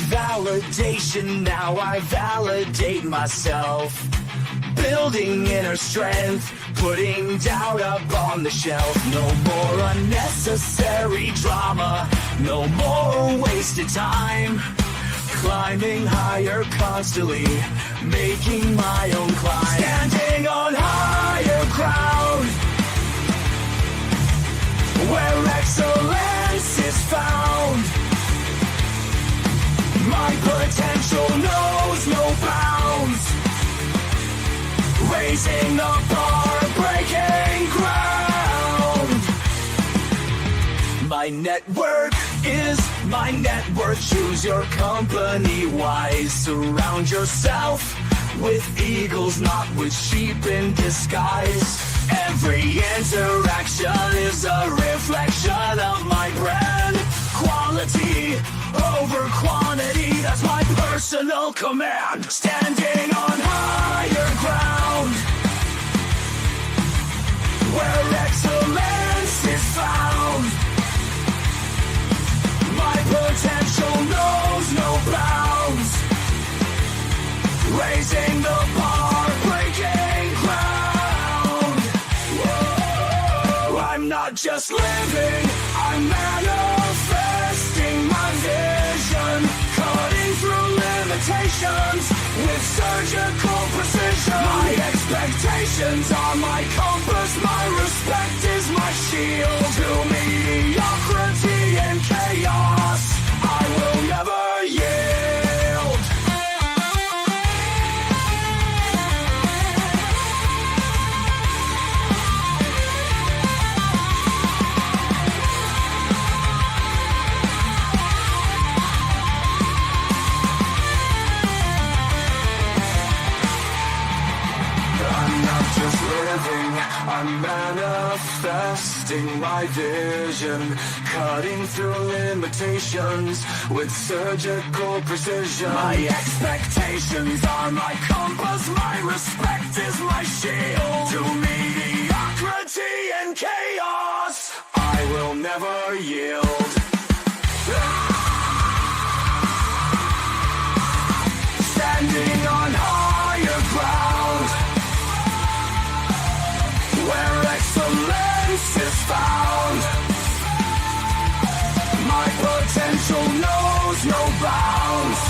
validation, now I validate myself. Building inner strength, putting doubt up on the shelf. No more unnecessary drama, no more wasted time. Climbing higher constantly, making my own climb. Standing on higher ground, where excellence is found. My potential knows no bounds. Raising the bar, breaking ground. My network is my net worth. Choose your company wise. Surround yourself with eagles, not with sheep in disguise. Every interaction is a reflection of my brand. Quality over quantity, that's my personal command. Standing on higher ground, where excellence is found. My potential knows no bounds. Raising the bar, breaking ground. Whoa. I'm not just living, I'm manifesting my vision. Cutting through limitations with surgical precision. My expectations are my compass, my respect is my shield. To mediocrity and chaos, I will never yield. I'm not just living, I'm manifesting my vision. Cutting through limitations with surgical precision. My expectations are my compass, my respect is my shield. To mediocrity and chaos, I will never yield. Standing on higher ground, where excellence is found. My potential knows no bounds.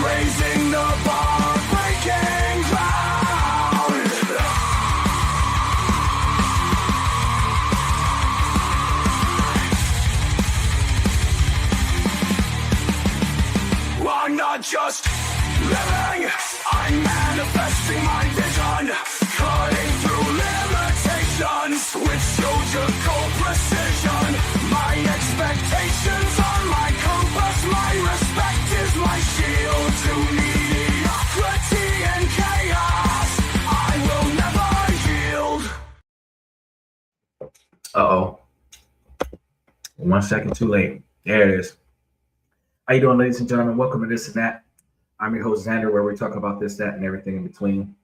Raising the bar, breaking ground. I'm not just living, I'm manifesting my vision. Cutting through limitations with surgical precision. My expectations are my compass, my respect is my shield. To mediocrity and chaos, I will never yield. Uh-oh. 1 second too late. There it is. How you doing, ladies and gentlemen? Welcome to This and That. I'm your host, Xander, where we talk about this, that, and everything in between.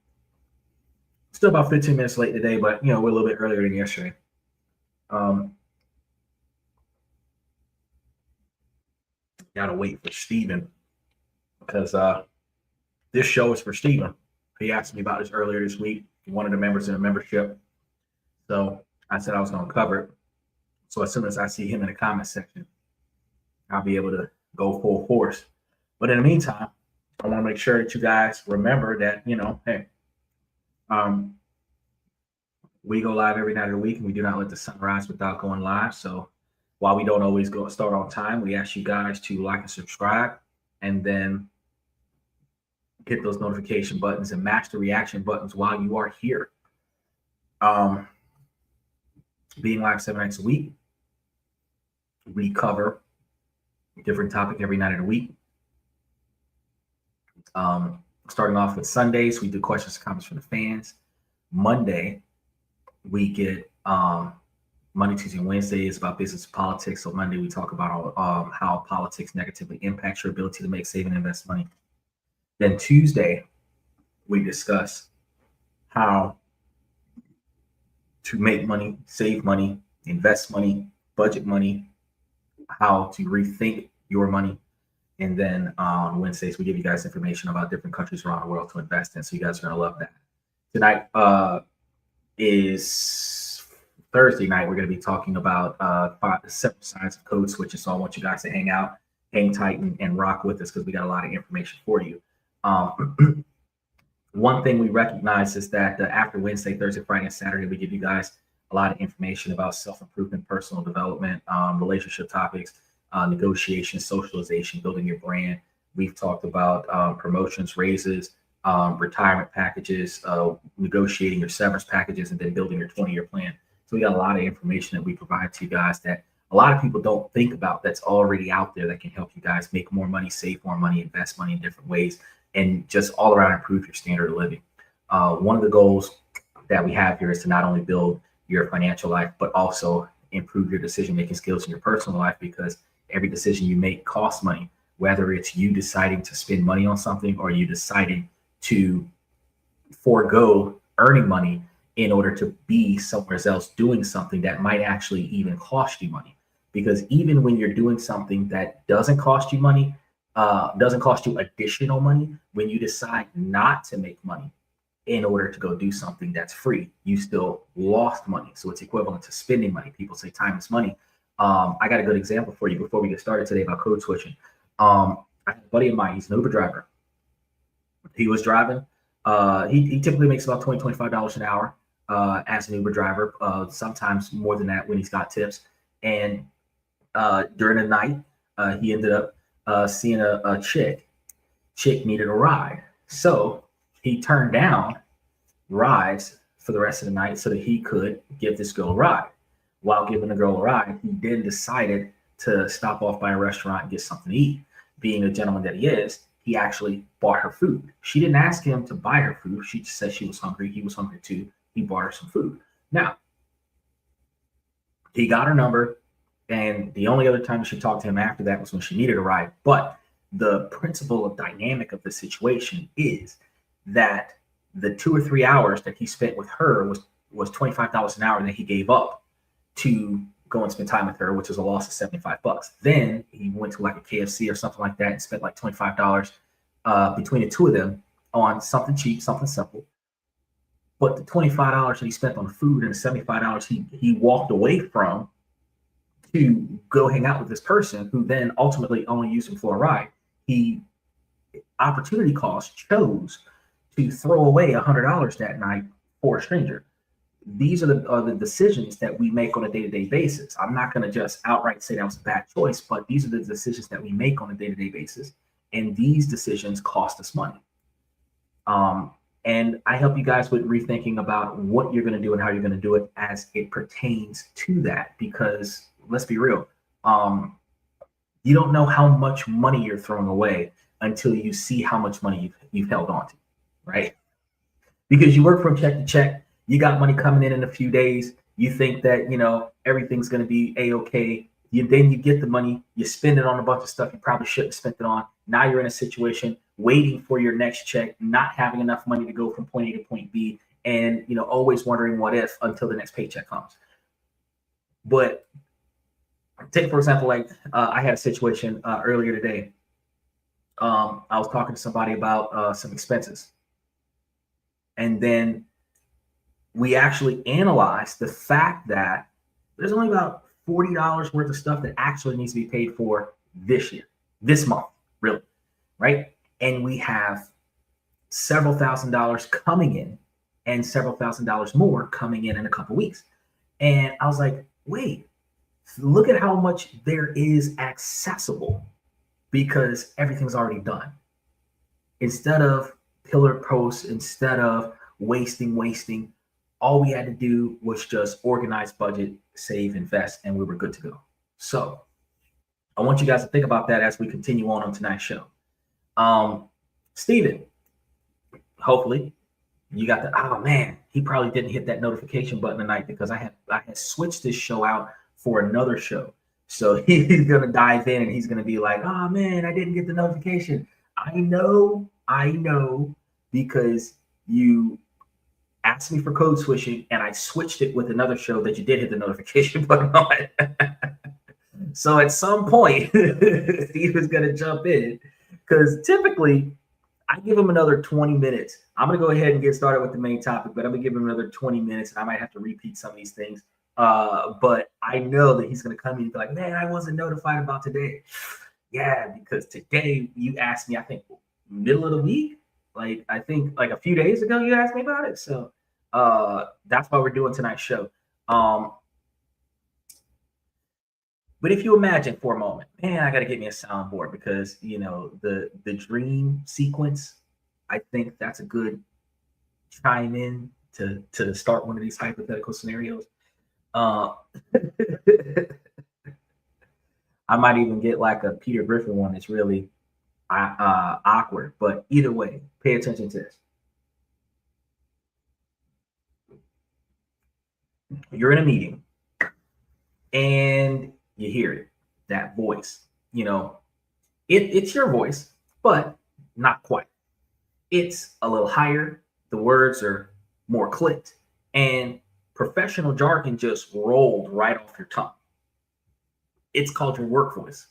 Still about 15 minutes late today, but, we're a little bit earlier than yesterday. Gotta wait for Steven because this show is for Steven. He asked me about this earlier this week. One of the members in the membership. So I said I was going to cover it. So as soon as I see him in the comment section, I'll be able to go full force. But in the meantime, I want to make sure that you guys remember that, hey, we go live every night of the week, and we do not let the sun rise without going live. So while we don't always start on time, we ask you guys to like and subscribe, and then hit those notification buttons and match the reaction buttons while you are here. Being live 7 nights a week, we cover a different topic every night of the week. Starting off with Sundays, we do questions and comments from the fans. Monday, we get Monday, Tuesday, and Wednesday is about business and politics. So Monday, we talk about how politics negatively impacts your ability to make, save, and invest money. Then Tuesday, we discuss how to make money, save money, invest money, budget money, how to rethink your money. And then on Wednesdays, we give you guys information about different countries around the world to invest in. So you guys are going to love that. Tonight is Thursday night. We're going to be talking about several signs of code switches. So I want you guys to hang out, hang tight, and rock with us because we got a lot of information for you. One thing we recognize is that after Wednesday, Thursday, Friday, and Saturday, we give you guys a lot of information about self-improvement, personal development, relationship topics, negotiation, socialization, building your brand. We've talked about promotions, raises, retirement packages, negotiating your severance packages, and then building your 20-year plan. So we got a lot of information that we provide to you guys that a lot of people don't think about that's already out there that can help you guys make more money, save more money, invest money in different ways, and just all around improve your standard of living. One of the goals that we have here is to not only build your financial life, but also improve your decision-making skills in your personal life, because every decision you make costs money, whether it's you deciding to spend money on something or you deciding to forego earning money in order to be somewhere else doing something that might actually even cost you money. Because even when you're doing something that doesn't cost you money, doesn't cost you additional money, when you decide not to make money in order to go do something that's free, you still lost money. So it's equivalent to spending money. People say time is money. I got a good example for you before we get started today about code switching. I have a buddy of mine, he's an Uber driver. He was driving. He typically makes about $20, $25 an hour as an Uber driver, sometimes more than that when he's got tips. And during the night, he ended up seeing a chick. Chick needed a ride. So he turned down rides for the rest of the night so that he could give this girl a ride. While giving the girl a ride, he then decided to stop off by a restaurant and get something to eat. Being a gentleman that he is, he actually bought her food. She didn't ask him to buy her food. She just said she was hungry. He was hungry too. He bought her some food. Now, he got her number, and the only other time she talked to him after that was when she needed a ride. But the principle of dynamic of the situation is that the 2 or 3 hours that he spent with her was $25 an hour that he gave up to go and spend time with her, which was a loss of $75. Then he went to like a KFC or something like that and spent like $25 between the two of them on something cheap, something simple. But the $25 that he spent on the food and the $75 he walked away from to go hang out with this person who then ultimately only used him for a ride, he opportunity cost chose to throw away $100 that night for a stranger. These are the decisions that we make on a day-to-day basis. I'm not going to just outright say that was a bad choice, but these are the decisions that we make on a day-to-day basis. And these decisions cost us money. And I help you guys with rethinking about what you're going to do and how you're going to do it as it pertains to that. Because let's be real, you don't know how much money you're throwing away until you see how much money you've held on to, right? Because you work from check to check. You got money coming in a few days. You think that, everything's going to be A-okay. Then you get the money, you spend it on a bunch of stuff you probably shouldn't have spent it on. Now you're in a situation waiting for your next check, not having enough money to go from point A to point B, and, always wondering what if until the next paycheck comes. But take, for example, like I had a situation earlier today. I was talking to somebody about some expenses. And then we actually analyzed the fact that there's only about $40 worth of stuff that actually needs to be paid for this month, really, right? And we have several $1,000s coming in and several $1,000s more coming in a couple weeks. And I was like, wait, look at how much there is accessible because everything's already done. Instead of pillar posts, instead of wasting, all we had to do was just organize, budget, save, invest, and we were good to go. So I want you guys to think about that as we continue on tonight's show. Steven, hopefully you got oh man, he probably didn't hit that notification button tonight because I had switched this show out for another show. So he's going to dive in and he's going to be like, oh man, I didn't get the notification. I know, because you asked me for code switching and I switched it with another show that you did hit the notification button on. So at some point, Steve is going to jump in because typically I give him another 20 minutes. I'm going to go ahead and get started with the main topic, but I'm going to give him another 20 minutes. And I might have to repeat some of these things. But I know that he's going to come in and be like, man, I wasn't notified about today. Yeah, because today you asked me, I think, middle of the week. Like, I think like a few days ago, you asked me about it. So that's why we're doing tonight's show. But if you imagine for a moment, man, I got to get me a soundboard because, you know, the dream sequence, I think that's a good chime in to start one of these hypothetical scenarios. I might even get like a Peter Griffin one that's really awkward. But either way, pay attention to this. You're in a meeting and you hear it, that voice. You know, it's your voice, but not quite. It's a little higher. The words are more clipped, and professional jargon just rolled right off your tongue. It's called your work voice.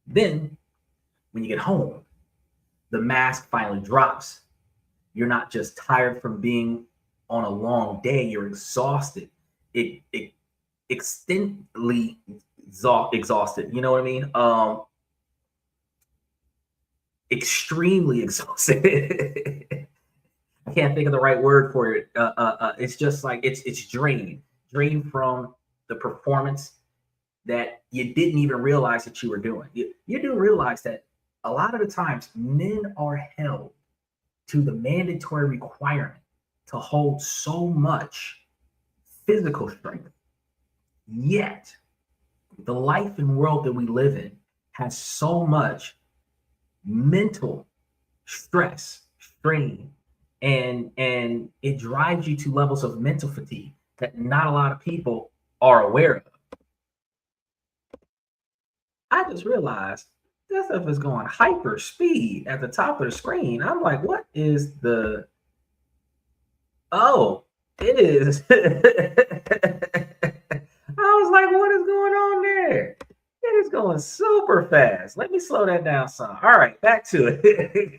Then, when you get home, the mask finally drops. You're not just tired from being on a long day, you're exhausted. It extensively exhausted. You know what I mean? Extremely exhausted. I can't think of the right word for it. It's just like it's drained from the performance that you didn't even realize that you were doing. You do realize that a lot of the times men are held to the mandatory requirement to hold so much physical strength. Yet, the life and world that we live in has so much mental stress, strain, and it drives you to levels of mental fatigue that not a lot of people are aware of. I just realized this stuff is going hyper speed at the top of the screen. I'm like, what is the? Oh, it is. I was like, what is going on there? It is going super fast. Let me slow that down some. All right, back to it.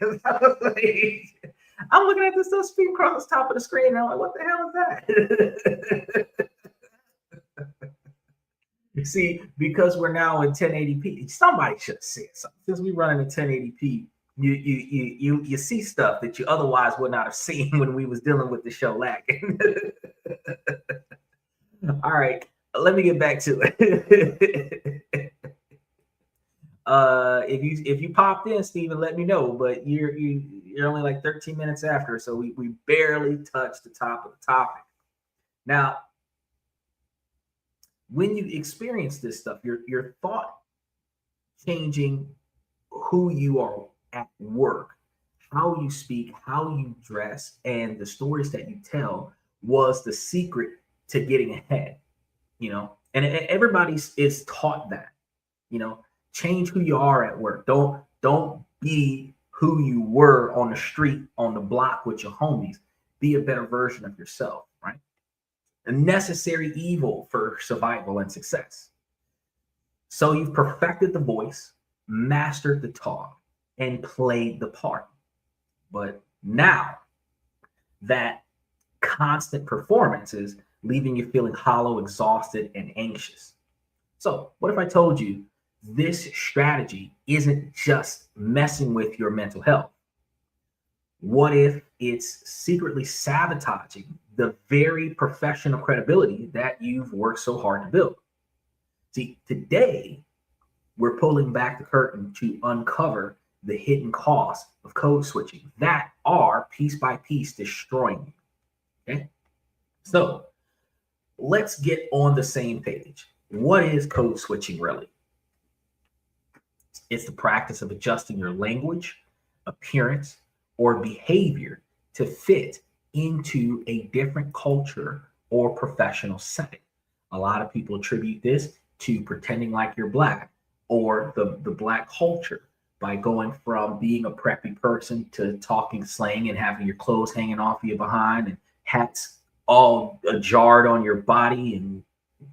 I'm looking at this stuff speeding across the top of the screen, and I'm like, what the hell is that? See, because we're now in 1080p, somebody should have said something. Since we run in 1080p, you see stuff that you otherwise would not have seen when we was dealing with the show lagging. All right, let me get back to it. If you popped in, Stephen, let me know. But you're only like 13 minutes after, so we barely touched the top of the topic. Now, when you experience this stuff, your thought changing who you are at work, how you speak, how you dress, and the stories that you tell was the secret to getting ahead. You know, and everybody is taught that. You know, change who you are at work. Don't be who you were on the street, on the block with your homies. Be a better version of yourself, right? A necessary evil for survival and success. So you've perfected the voice, mastered the talk, and played the part. But now that constant performance is leaving you feeling hollow, exhausted, and anxious. So what if I told you this strategy isn't just messing with your mental health? What if it's secretly sabotaging the very professional credibility that you've worked so hard to build? See, today we're pulling back the curtain to uncover the hidden costs of code switching that are piece by piece destroying you. Okay, so let's get on the same page. What is code switching really? It's the practice of adjusting your language, appearance, or behavior to fit into a different culture or professional setting. A lot of people attribute this to pretending like you're Black or the Black culture by going from being a preppy person to talking slang and having your clothes hanging off you behind and hats all jarred on your body and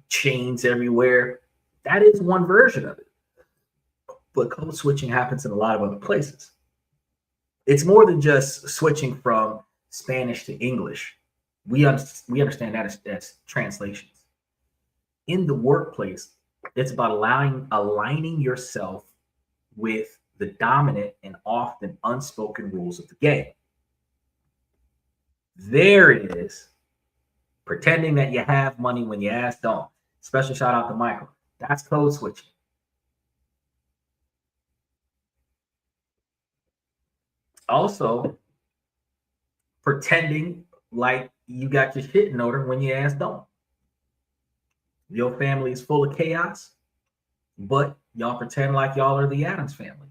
chains everywhere. That is one version of it. But code switching happens in a lot of other places. It's more than just switching from Spanish to English. We understand that as translations. In the workplace, it's about aligning yourself with the dominant and often unspoken rules of the game. There it is. Pretending that you have money when your ass don't. Special shout out to Michael. That's code switching. Also, pretending like you got your shit in order when your ass don't. Your family is full of chaos, but y'all pretend like y'all are the Adams family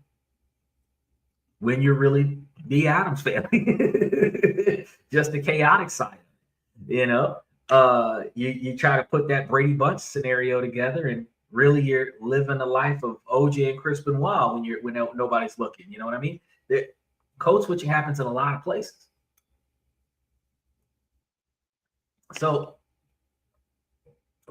when you're really the Adams family. Just the chaotic side, you know. You try to put that Brady Bunch scenario together, and really you're living a life of OJ and Chris Benoit when nobody's looking. You know what I mean? Code switching happens in a lot of places. So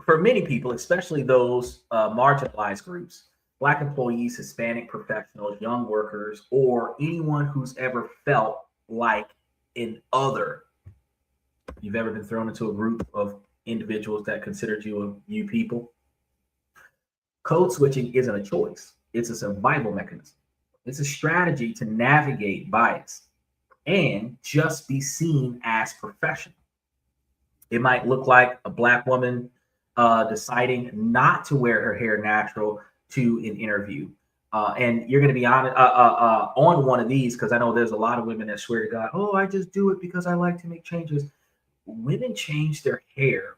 for many people, especially those marginalized groups, Black employees, Hispanic professionals, young workers, or anyone who's ever felt like an other, you've ever been thrown into a group of individuals that considered you people, code switching isn't a choice. It's a survival mechanism. It's a strategy to navigate bias and just be seen as professional. It might look like a Black woman deciding not to wear her hair natural to an interview. And you're going to be on one of these, because I know there's a lot of women that swear to God, oh, I just do it because I like to make changes. Women change their hair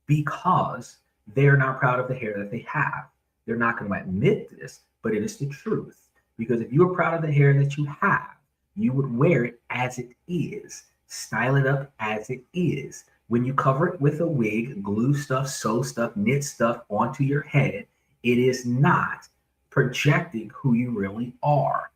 because they're not proud of the hair that they have. They're not going to admit this, but it is the truth. Because if you were proud of the hair that you have, you would wear it as it is, style it up as it is. When you cover it with a wig, glue stuff, sew stuff, knit stuff onto your head, it is not projecting who you really are.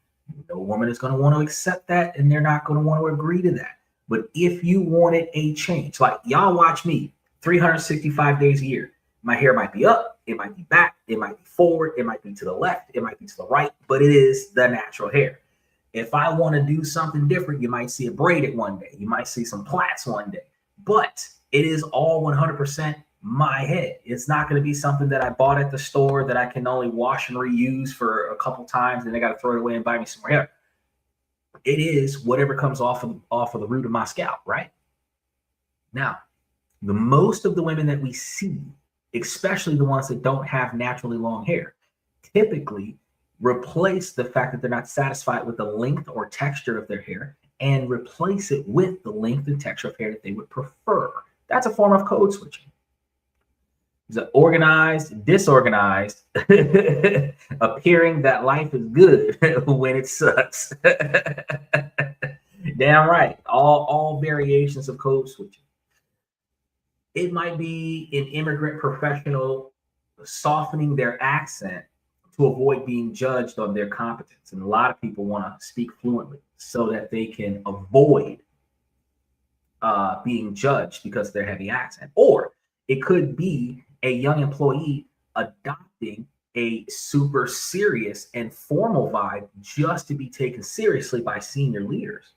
No woman is going to want to accept that, and they're not going to want to agree to that. But if you wanted a change, like y'all watch me 365 days a year, my hair might be up, it might be back, it might be forward, it might be to the left, it might be to the right, but it is the natural hair. If I want to do something different, you might see it braided one day, you might see some plaits one day, but it is all 100% my head. It's not going to be something that I bought at the store that I can only wash and reuse for a couple times, and I got to throw it away and buy me some more hair. It is whatever comes off of the root of my scalp, right? Now, the most of the women that we see, especially the ones that don't have naturally long hair, typically replace the fact that they're not satisfied with the length or texture of their hair and replace it with the length and texture of hair that they would prefer. That's a form of code switching. It's organized, disorganized, appearing that life is good when it sucks. Damn right. All variations of code switching. It might be an immigrant professional softening their accent to avoid being judged on their competence. And a lot of people want to speak fluently so that they can avoid being judged because of their heavy accent. Or it could be a young employee adopting a super serious and formal vibe just to be taken seriously by senior leaders.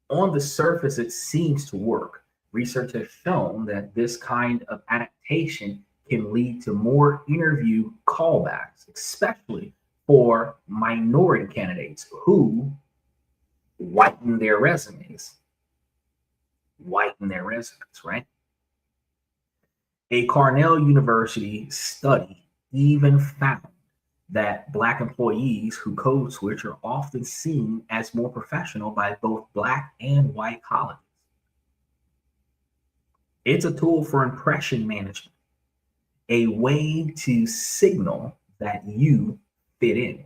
On the surface, it seems to work. Research has shown that this kind of adaptation can lead to more interview callbacks, especially for minority candidates who whiten their resumes. Right? A Cornell University study even found that Black employees who code switch are often seen as more professional by both Black and white colleagues. It's a tool for impression management, a way to signal that you fit in.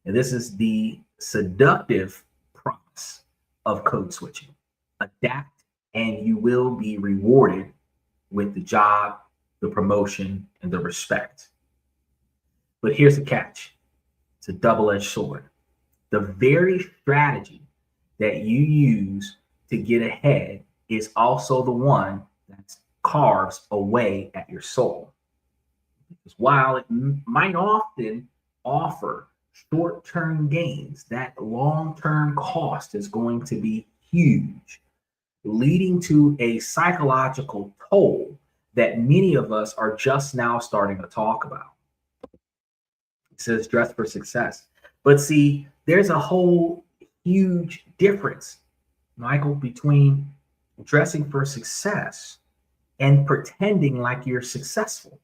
And this is the seductive promise of code switching. Adapt and you will be rewarded with the job, the promotion, and the respect. But here's the catch. It's a double-edged sword. The very strategy that you use to get ahead is also the one that carves away at your soul. Because while it might often offer short-term gains, that long-term cost is going to be huge, leading to a psychological toll that many of us are just now starting to talk about. It says dress for success. But see, there's a whole huge difference, Michael, between dressing for success and pretending like you're successful.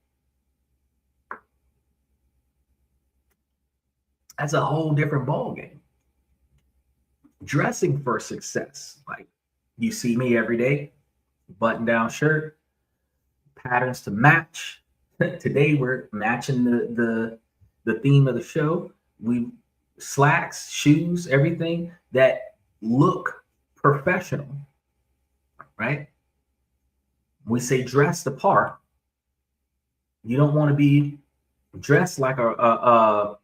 That's a whole different ballgame. Dressing for success, like you see me every day, button down shirt, patterns to match. Today we're matching the theme of the show. We slacks, shoes, everything that look professional, right? We say dress the part. You don't want to be dressed like a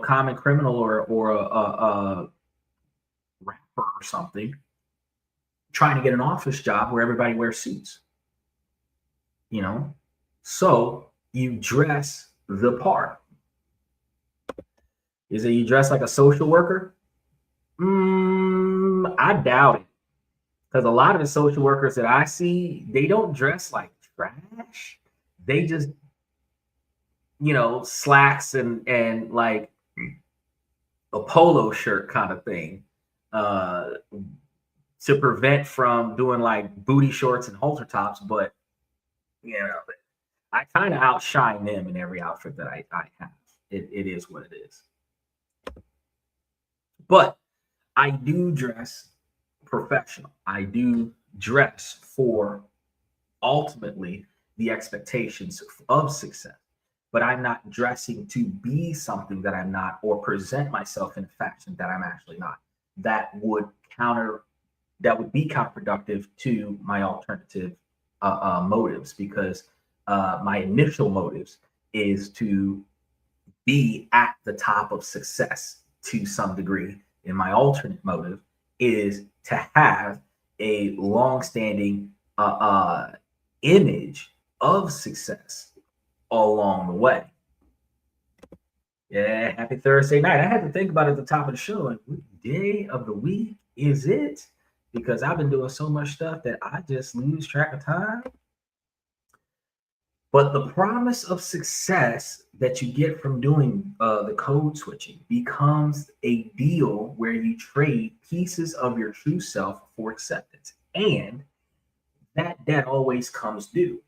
common criminal or a rapper or something, trying to get an office job where everybody wears suits. So you dress the part. Is it you dress like a social worker? I doubt it. Because a lot of the social workers that I see, they don't dress like trash. They just, slacks and like a polo shirt kind of thing, to prevent from doing like booty shorts and halter tops. But I kind of outshine them in every outfit that I have. It is what it is. But I do dress professional. I do dress for ultimately the expectations of success. But I'm not dressing to be something that I'm not or present myself in a fashion that I'm actually not. That would be counterproductive to my alternative motives, because my initial motives is to be at the top of success to some degree, and my alternate motive is to have a long-standing image of success along the way. Yeah, happy Thursday night. I had to think about it at the top of the show, like, what day of the week is it? Because I've been doing so much stuff that I just lose track of time. But the promise of success that you get from doing the code switching becomes a deal where you trade pieces of your true self for acceptance. And that debt always comes due.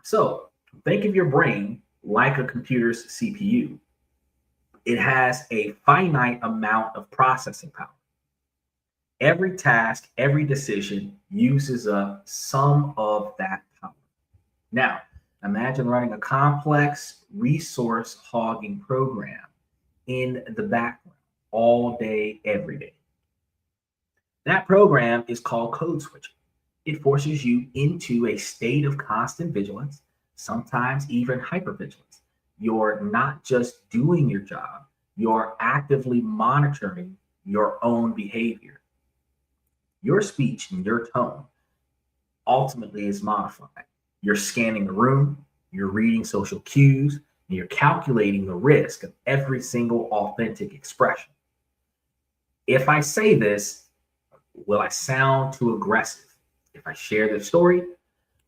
So think of your brain like a computer's CPU. It has a finite amount of processing power. Every task, every decision uses up some of that power. Now, imagine running a complex resource hogging program in the background all day, every day. That program is called code switching. It forces you into a state of constant vigilance, sometimes even hypervigilance. You're not just doing your job, you're actively monitoring your own behavior. Your speech and your tone ultimately is modified. You're scanning the room, you're reading social cues, and you're calculating the risk of every single authentic expression. If I say this, will I sound too aggressive? If I share this story,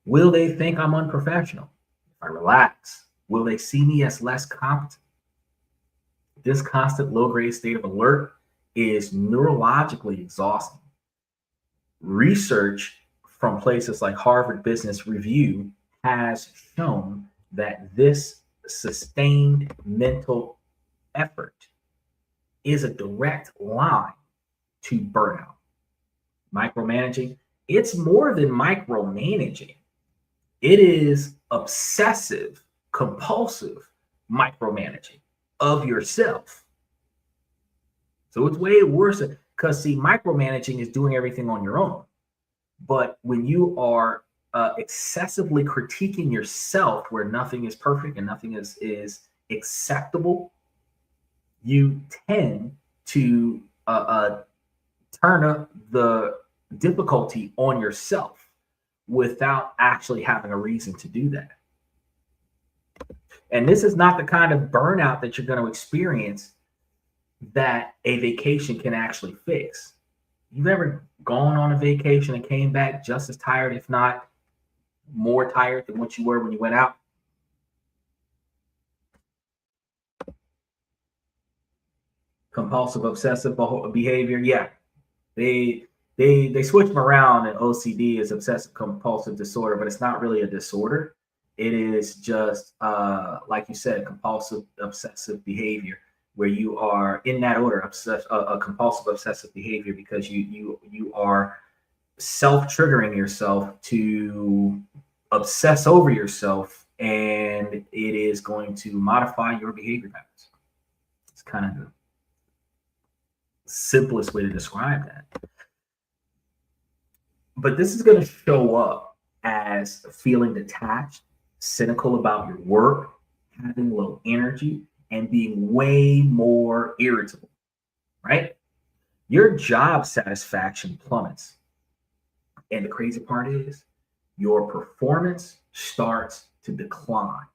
will they think I'm unprofessional? If I relax, will they see me as less competent? This constant low-grade state of alert is neurologically exhausting. Research from places like Harvard Business Review has shown that this sustained mental effort is a direct line to burnout. Micromanaging, it's more than micromanaging. It is obsessive, compulsive micromanaging of yourself. So it's way worse, because see, micromanaging is doing everything on your own. But when you are excessively critiquing yourself, where nothing is perfect and nothing is acceptable, you tend to turn up the difficulty on yourself without actually having a reason to do that. And this is not the kind of burnout that you're going to experience that a vacation can actually fix. You've ever gone on a vacation and came back just as tired, if not more tired than what you were when you went out? Compulsive obsessive behavior, yeah, they they switch them around, and OCD is obsessive compulsive disorder, but it's not really a disorder. It is just like you said, compulsive obsessive behavior, where you are in that order, a compulsive obsessive behavior, because you are self-triggering yourself to obsess over yourself, and it is going to modify your behavior patterns. It's kind of the simplest way to describe that. But this is going to show up as feeling detached, cynical about your work, having low energy, and being way more irritable, right? Your job satisfaction plummets. And the crazy part is your performance starts to decline.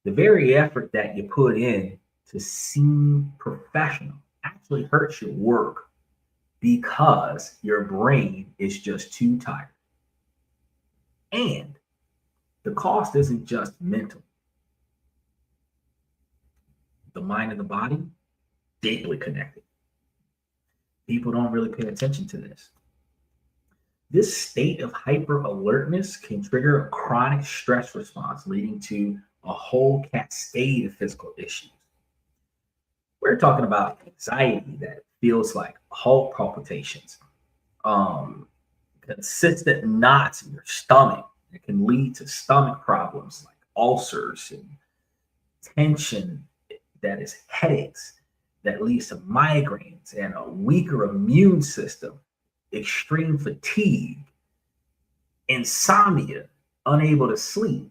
The very effort that you put in to seem professional actually hurts your work because your brain is just too tired. And the cost isn't just mental. The mind and the body, deeply connected. People don't really pay attention to this. This state of hyper alertness can trigger a chronic stress response, leading to a whole cascade of physical issues. We're talking about anxiety that feels like heart palpitations, consistent knots in your stomach that can lead to stomach problems like ulcers, and tension that is headaches that leads to migraines, and a weaker immune system, extreme fatigue, insomnia, unable to sleep,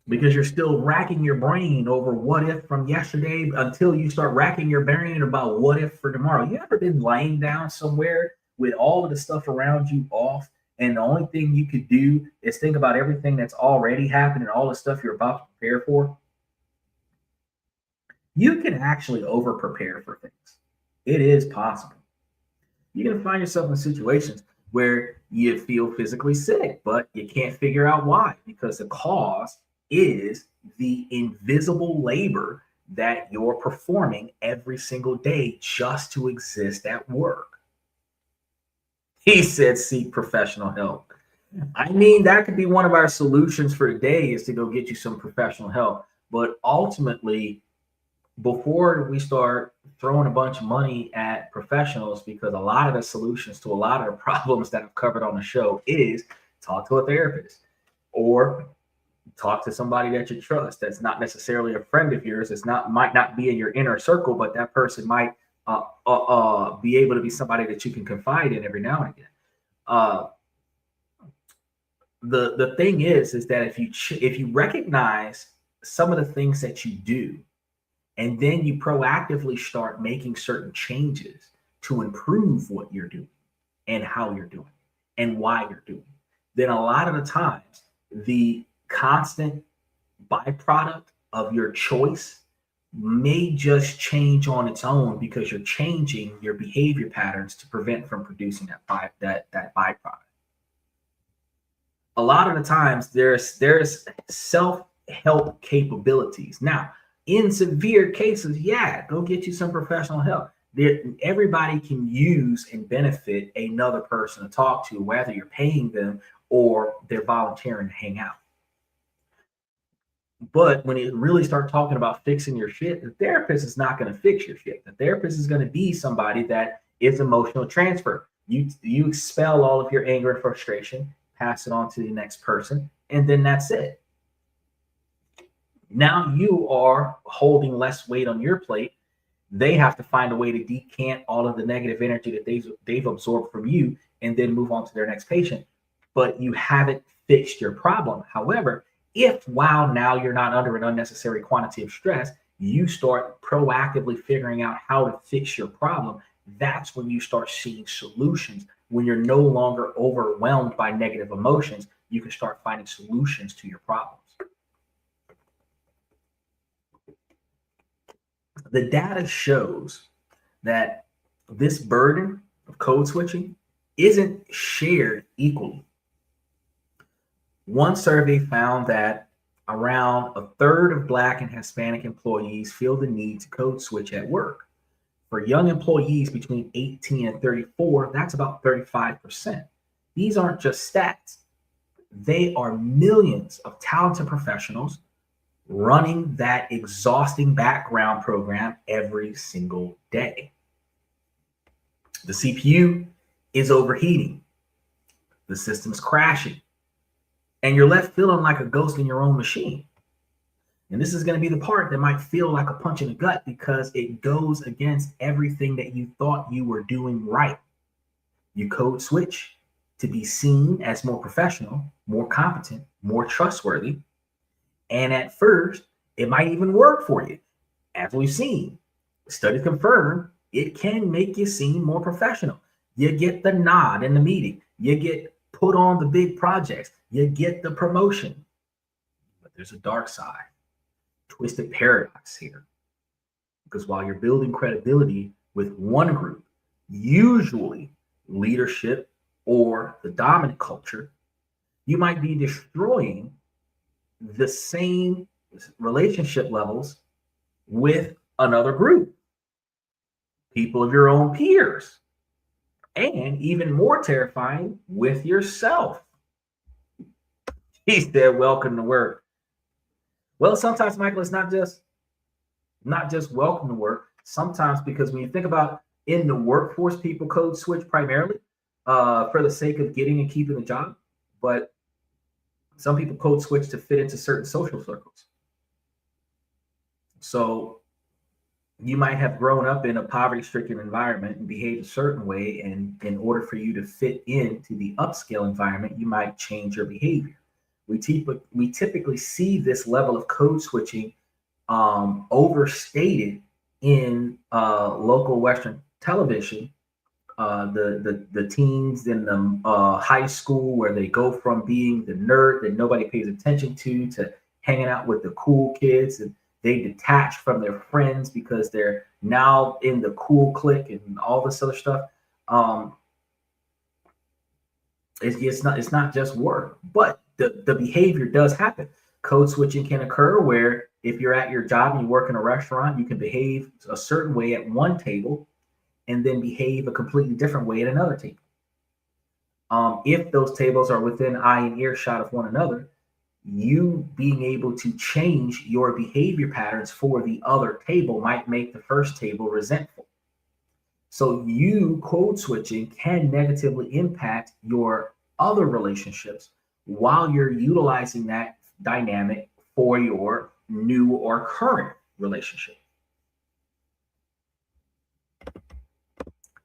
because you're still racking your brain over what if from yesterday until you start racking your brain about what if for tomorrow. You ever been laying down somewhere with all of the stuff around you off, and the only thing you could do is think about everything that's already happened and all the stuff you're about to prepare for? You can actually over prepare for things. It is possible. You're going to find yourself in situations where you feel physically sick, but you can't figure out why, because the cause is the invisible labor that you're performing every single day just to exist at work. He said, seek professional help. I mean, that could be one of our solutions for today, is to go get you some professional help. But ultimately, before we start throwing a bunch of money at professionals, because a lot of the solutions to a lot of the problems that I've covered on the show is talk to a therapist, or talk to somebody that you trust, that's not necessarily a friend of yours. It's not, might not be in your inner circle, but that person might be able to be somebody that you can confide in every now and again. The thing is that if you recognize some of the things that you do, and then you proactively start making certain changes to improve what you're doing and how you're doing and why you're doing, then a lot of the times the constant byproduct of your choice may just change on its own, because you're changing your behavior patterns to prevent from producing that byproduct. A lot of the times there's self-help capabilities. Now, in severe cases, yeah, go get you some professional help. Everybody can use and benefit another person to talk to, whether you're paying them or they're volunteering to hang out. But when you really start talking about fixing your shit, the therapist is not going to fix your shit. The therapist is going to be somebody that is emotional transfer. You expel all of your anger and frustration, pass it on to the next person, and then that's it. Now you are holding less weight on your plate. They have to find a way to decant all of the negative energy that they've absorbed from you, and then move on to their next patient. But you haven't fixed your problem. However, if while now you're not under an unnecessary quantity of stress, you start proactively figuring out how to fix your problem, that's when you start seeing solutions. When you're no longer overwhelmed by negative emotions, you can start finding solutions to your problems. The data shows that this burden of code switching isn't shared equally. One survey found that around a third of Black and Hispanic employees feel the need to code switch at work. For young employees between 18 and 34, that's about 35%. These aren't just stats. They are millions of talented professionals running that exhausting background program every single day. The CPU is overheating. The system's crashing. And you're left feeling like a ghost in your own machine. And this is going to be the part that might feel like a punch in the gut because it goes against everything that you thought you were doing right. You code switch to be seen as more professional, more competent, more trustworthy. And at first, it might even work for you. As we've seen, studies confirm it can make you seem more professional. You get the nod in the meeting. You get put on the big projects. You get the promotion. But there's a dark side, twisted paradox here. Because while you're building credibility with one group, usually leadership or the dominant culture, you might be destroying the same relationship levels with another group, people of your own peers, and even more terrifying, with yourself. He said, welcome to work. Well, sometimes, Michael, it's not just welcome to work. Sometimes, because when you think about in the workforce, people code switch primarily for the sake of getting and keeping a job. But some people code switch to fit into certain social circles. So you might have grown up in a poverty-stricken environment and behaved a certain way. And in order for you to fit into the upscale environment, you might change your behavior. We typically see this level of code switching overstated in local Western television. The teens in the high school where they go from being the nerd that nobody pays attention to hanging out with the cool kids, and they detach from their friends because they're now in the cool clique and all this other stuff. It's not just work, but the behavior does happen. Code switching can occur where if you're at your job and you work in a restaurant, you can behave a certain way at one table and then behave a completely different way at another table. If those tables are within eye and earshot of one another, you being able to change your behavior patterns for the other table might make the first table resentful. So you code switching can negatively impact your other relationships while you're utilizing that dynamic for your new or current relationship.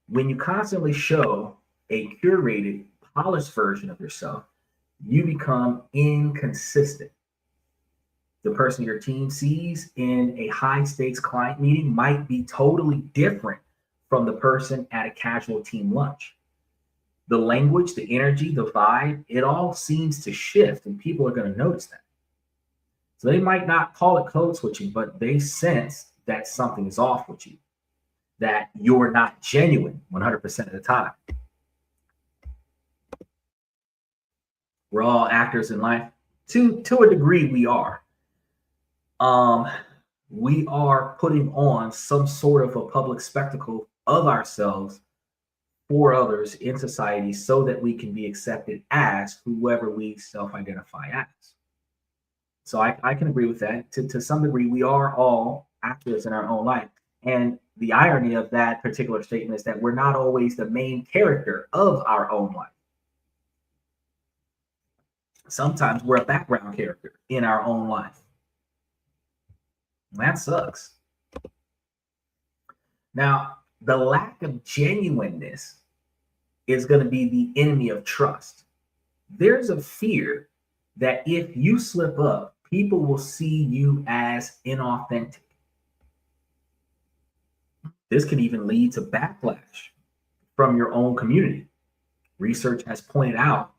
When you constantly show a curated, polished version of yourself, you become inconsistent. The person your team sees in a high stakes client meeting might be totally different from the person at a casual team lunch. The language, the energy, the vibe, it all seems to shift, and people are going to notice that. So they might not call it code switching, but they sense that something is off with you, that you're not genuine 100% of the time. We're all actors in life. To a degree, we are. We are putting on some sort of a public spectacle of ourselves for others in society so that we can be accepted as whoever we self-identify as. So I can agree with that. To some degree, we are all actors in our own life. And the irony of that particular statement is that we're not always the main character of our own life. Sometimes we're a background character in our own life. And that sucks. Now, the lack of genuineness is going to be the enemy of trust. There's a fear that if you slip up, people will see you as inauthentic. This can even lead to backlash from your own community. Research has pointed out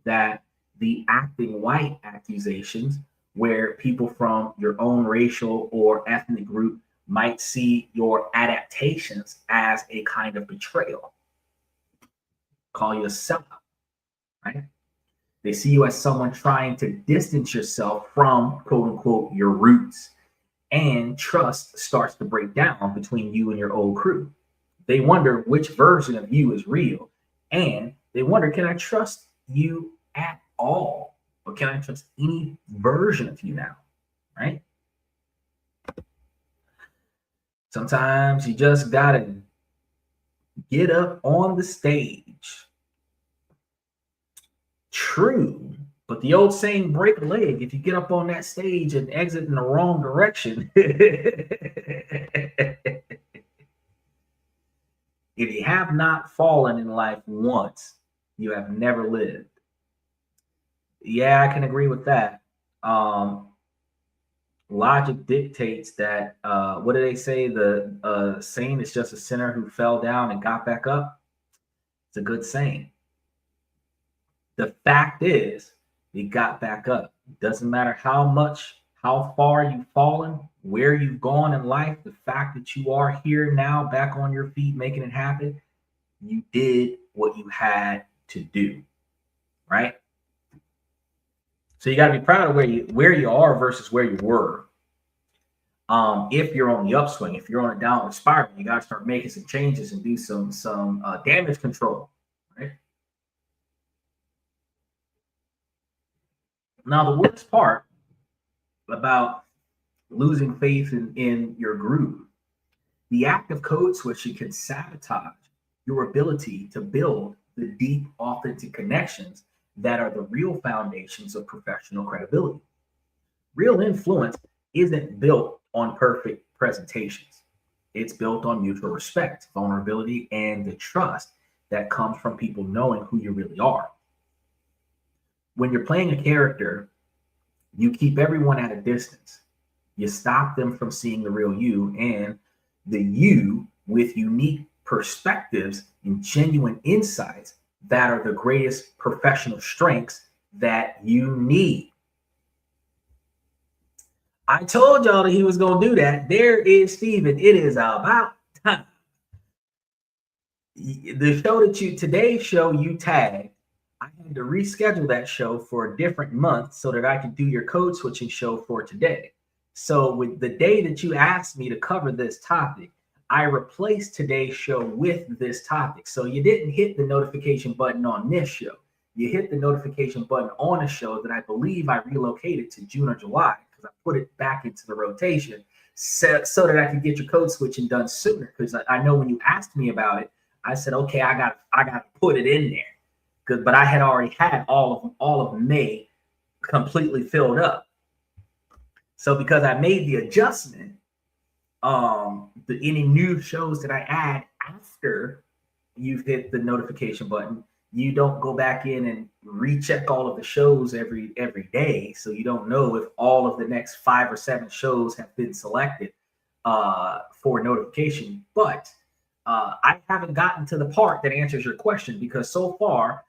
that the acting white accusations, where people from your own racial or ethnic group might see your adaptations as a kind of betrayal, call you a sellout, right? They see you as someone trying to distance yourself from quote unquote your roots, and trust starts to break down between you and your old crew. They wonder which version of you is real, and they wonder, can I trust you at all? Or can I trust any version of you now? Right? Sometimes you just gotta get up on the stage. True, but the old saying, break a leg if you get up on that stage and exit in the wrong direction. If you have not fallen in life once, you have never lived. Yeah, I can agree with that. Logic dictates that, what do they say? The saint is just a sinner who fell down and got back up. It's a good saying. The fact is, you got back up. Doesn't matter how far you've fallen, where you've gone in life, the fact that you are here now, back on your feet, making it happen, you did what you had to do, right? So you got to be proud of where you are versus where you were. If you're on the upswing, if you're on a downward spiral, you got to start making some changes and do some damage control, right? Now, the worst part about losing faith in your groove, the act of code switching can sabotage your ability to build the deep, authentic connections that are the real foundations of professional credibility. Real influence isn't built on perfect presentations. It's built on mutual respect, vulnerability, and the trust that comes from people knowing who you really are. When you're playing a character, you keep everyone at a distance. You stop them from seeing the real you, and the you with unique perspectives and genuine insights that are the greatest professional strengths that you need. I told y'all that he was going to do that. There is Steven. It is about time. The show today's show you tagged, I had to reschedule that show for a different month so that I could do your code switching show for today. So with the day that you asked me to cover this topic, I replaced today's show with this topic. So you didn't hit the notification button on this show. You hit the notification button on a show that I believe I relocated to June or July, because I put it back into the rotation so that I could get your code switching done sooner. Because I know when you asked me about it, I said, okay, I got to put it in there. But I had already had all of May completely filled up. So because I made the adjustment, any new shows that I add after you've hit the notification button, you don't go back in and recheck all of the shows every day. So you don't know if all of the next 5 or 7 shows have been selected for notification. But I haven't gotten to the part that answers your question, because so far,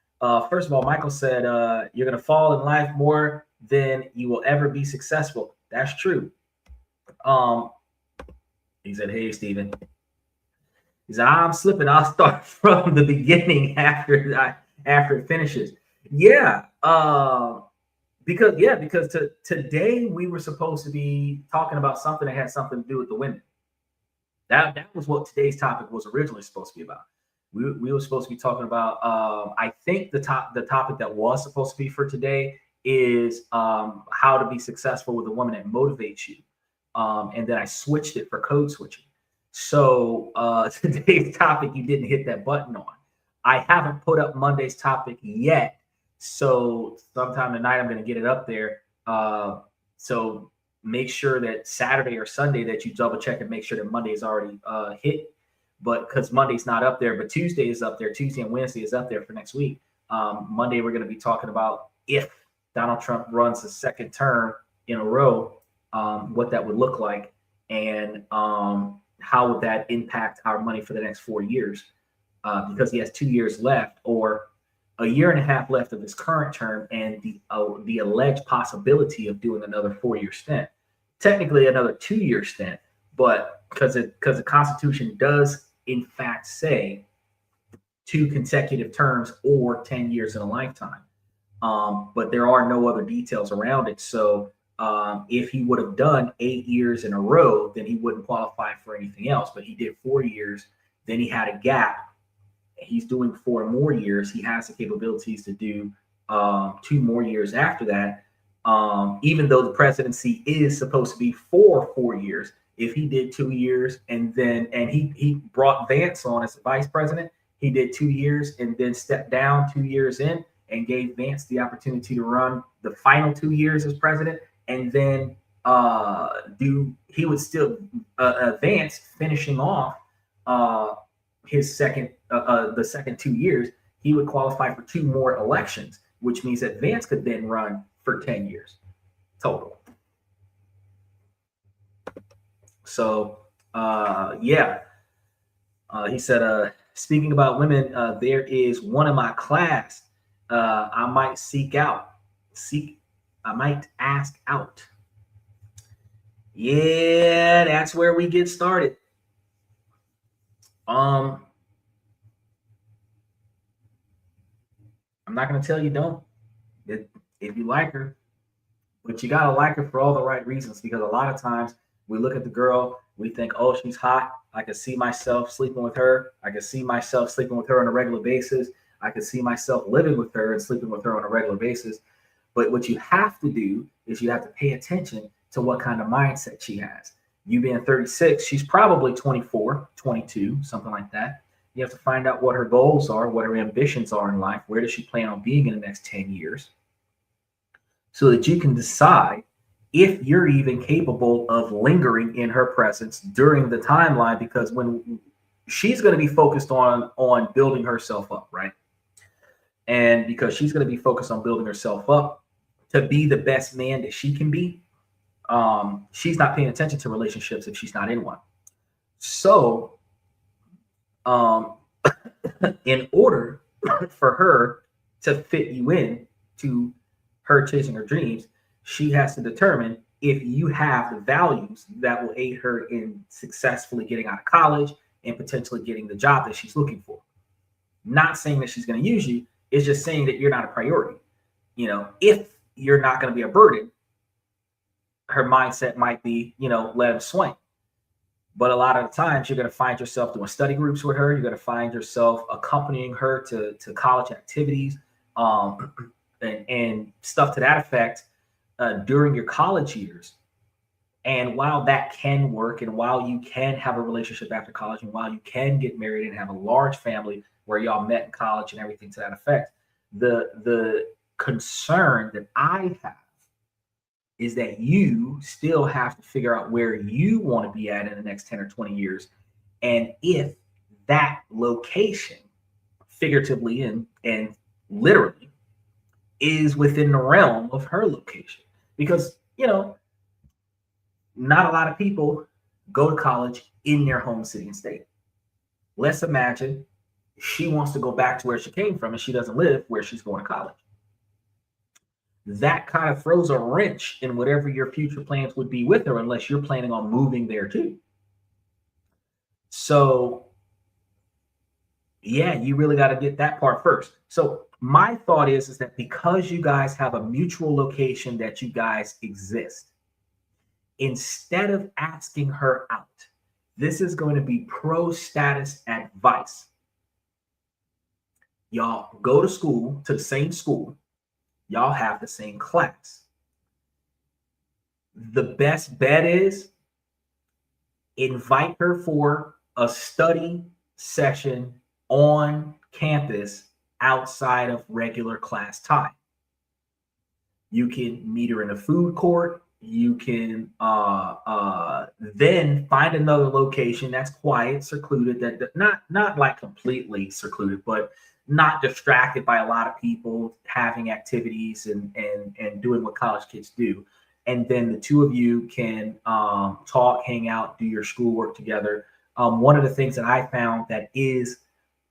first of all, Michael said, you're going to fall in life more than you will ever be successful. That's true. He said, hey, Steven. He said, I'm slipping. I'll start from the beginning after it finishes. Yeah. Because today we were supposed to be talking about something that had something to do with the women. That was what today's topic was originally supposed to be about. We were supposed to be talking about, I think the topic that was supposed to be for today is how to be successful with a woman that motivates you. And then I switched it for code switching. So today's topic, you didn't hit that button on. I haven't put up Monday's topic yet. So sometime tonight, I'm going to get it up there. So make sure that Saturday or Sunday that you double check and make sure that Monday is already hit. But because Monday's not up there, but Tuesday is up there. Tuesday and Wednesday is up there for next week. Monday, we're going to be talking about if Donald Trump runs a second term in a row, what that would look like, and how would that impact our money for the next 4 years, because he has 2 years left, or a year and a half left of his current term, and the alleged possibility of doing another 4-year stint, technically another 2-year stint, but because the Constitution does in fact say 2 consecutive terms or 10 years in a lifetime. But there are no other details around it. So if he would have done 8 years in a row, then he wouldn't qualify for anything else. But he did 4 years, then he had a gap. He's doing 4 more years. He has the capabilities to do 2 more years after that. Even though the presidency is supposed to be for 4 years, if he did 2 years and he brought Vance on as vice president, he did 2 years and then stepped down 2 years in and gave Vance the opportunity to run the final 2 years as president, and then he would still Vance finishing off his the second 2 years, he would qualify for 2 more elections, which means that Vance could then run for 10 years total. So he said, speaking about women, there is one in my class I might I might ask out. Yeah, that's where we get started. I'm not going to tell you don't if you like her, but you got to like her for all the right reasons, because a lot of times we look at the girl, we think, oh, she's hot. I can see myself sleeping with her. I can see myself sleeping with her on a regular basis. I can see myself living with her and sleeping with her on a regular basis. But what you have to do is you have to pay attention to what kind of mindset she has. You being 36, she's probably 24, 22, something like that. You have to find out what her goals are, what her ambitions are in life. Where does she plan on being in the next 10 years? So that you can decide if you're even capable of lingering in her presence during the timeline, because when she's going to be focused on building herself up, right? And because she's going to be focused on building herself up to be the best man that she can be, she's not paying attention to relationships if she's not in one. So in order for her to fit you in to her chasing her dreams, she has to determine if you have the values that will aid her in successfully getting out of college and potentially getting the job that she's looking for. Not saying that she's going to use you, it's just saying that you're not a priority. You know, if you're not going to be a burden, her mindset might be, let him swing. But a lot of the times you're going to find yourself doing study groups with her. You're going to find yourself accompanying her to college activities and stuff to that effect during your college years. And while that can work, and while you can have a relationship after college, and while you can get married and have a large family where y'all met in college and everything to that effect, the concern that I have is that you still have to figure out where you want to be at in the next 10 or 20 years. And if that location, figuratively and literally, is within the realm of her location. Because, not a lot of people go to college in their home city and state. Let's imagine she wants to go back to where she came from and she doesn't live where she's going to college. That kind of throws a wrench in whatever your future plans would be with her, unless you're planning on moving there too. So, yeah, you really got to get that part first. So my thought is that because you guys have a mutual location that you guys exist, instead of asking her out, this is going to be pro-status advice. Y'all go to school, to the same school. Y'all have the same class. The best bet is invite her for a study session on campus outside of regular class time. You can meet her in a food court. You can then find another location that's quiet, secluded, that not like completely secluded, but not distracted by a lot of people having activities and doing what college kids do. And then the two of you can talk, hang out, do your schoolwork together. One of the things that I found that is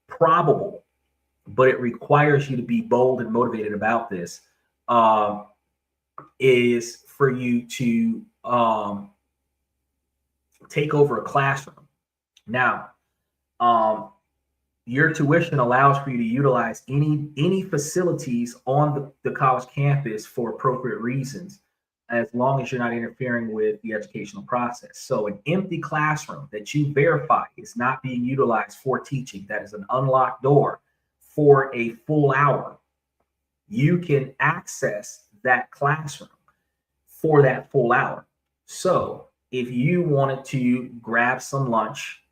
probable but it requires you to be bold and motivated about this, is for you to take over a classroom. Now, your tuition allows for you to utilize any facilities on the college campus for appropriate reasons, as long as you're not interfering with the educational process. So an empty classroom that you verify is not being utilized for teaching, that is an unlocked door for a full hour, you can access that classroom for that full hour. So if you wanted to grab some lunch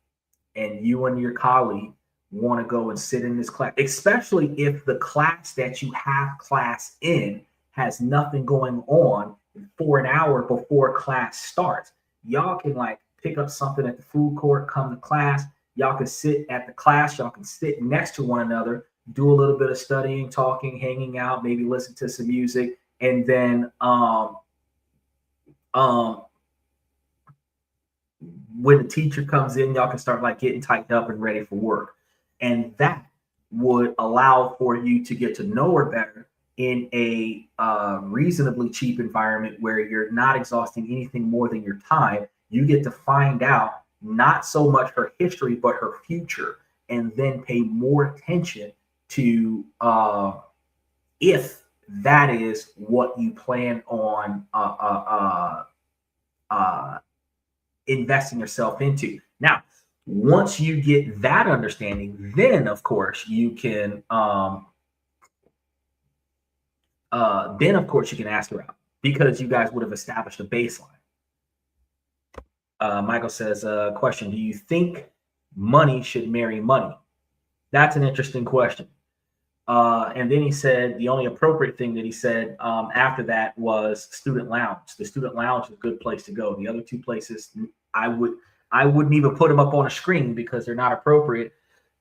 and you and your colleague want to go and sit in this class, especially if the class that you have class in has nothing going on for an hour before class starts, y'all can like pick up something at the food court, come to class, y'all can sit at the class, y'all can sit next to one another, do a little bit of studying, talking, hanging out, maybe listen to some music, and then when the teacher comes in, y'all can start like getting tightened up and ready for work. And that would allow for you to get to know her better in a reasonably cheap environment where you're not exhausting anything more than your time. You get to find out not so much her history, but her future, and then pay more attention to if that is what you plan on investing yourself into. Now, once you get that understanding, then of course you can ask her out, because you guys would have established a baseline. Michael says, question, do you think money should marry money? That's an interesting question. And then he said the only appropriate thing that he said after that was student lounge. The student lounge is a good place to go. The other two places, I wouldn't even put them up on a screen because they're not appropriate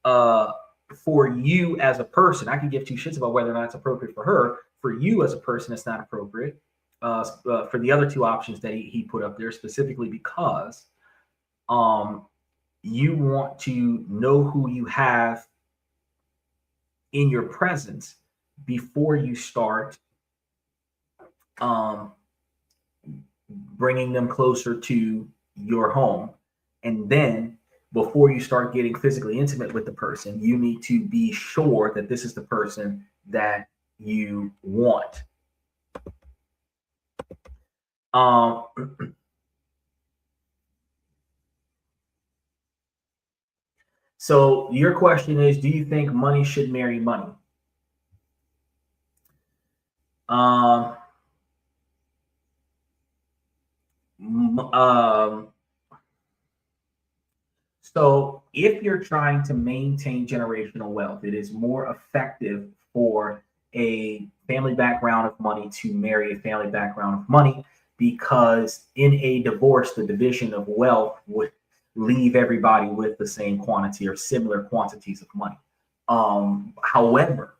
for you as a person. I can give two shits about whether or not it's appropriate for her. For you as a person, it's not appropriate. For the other two options that he put up there, specifically because you want to know who you have in your presence before you start bringing them closer to your home. And then before you start getting physically intimate with the person, you need to be sure that this is the person that you want. So your question is, do you think money should marry money? So if you're trying to maintain generational wealth, it is more effective for a family background of money to marry a family background of money, because in a divorce, the division of wealth would leave everybody with the same quantity or similar quantities of money. However,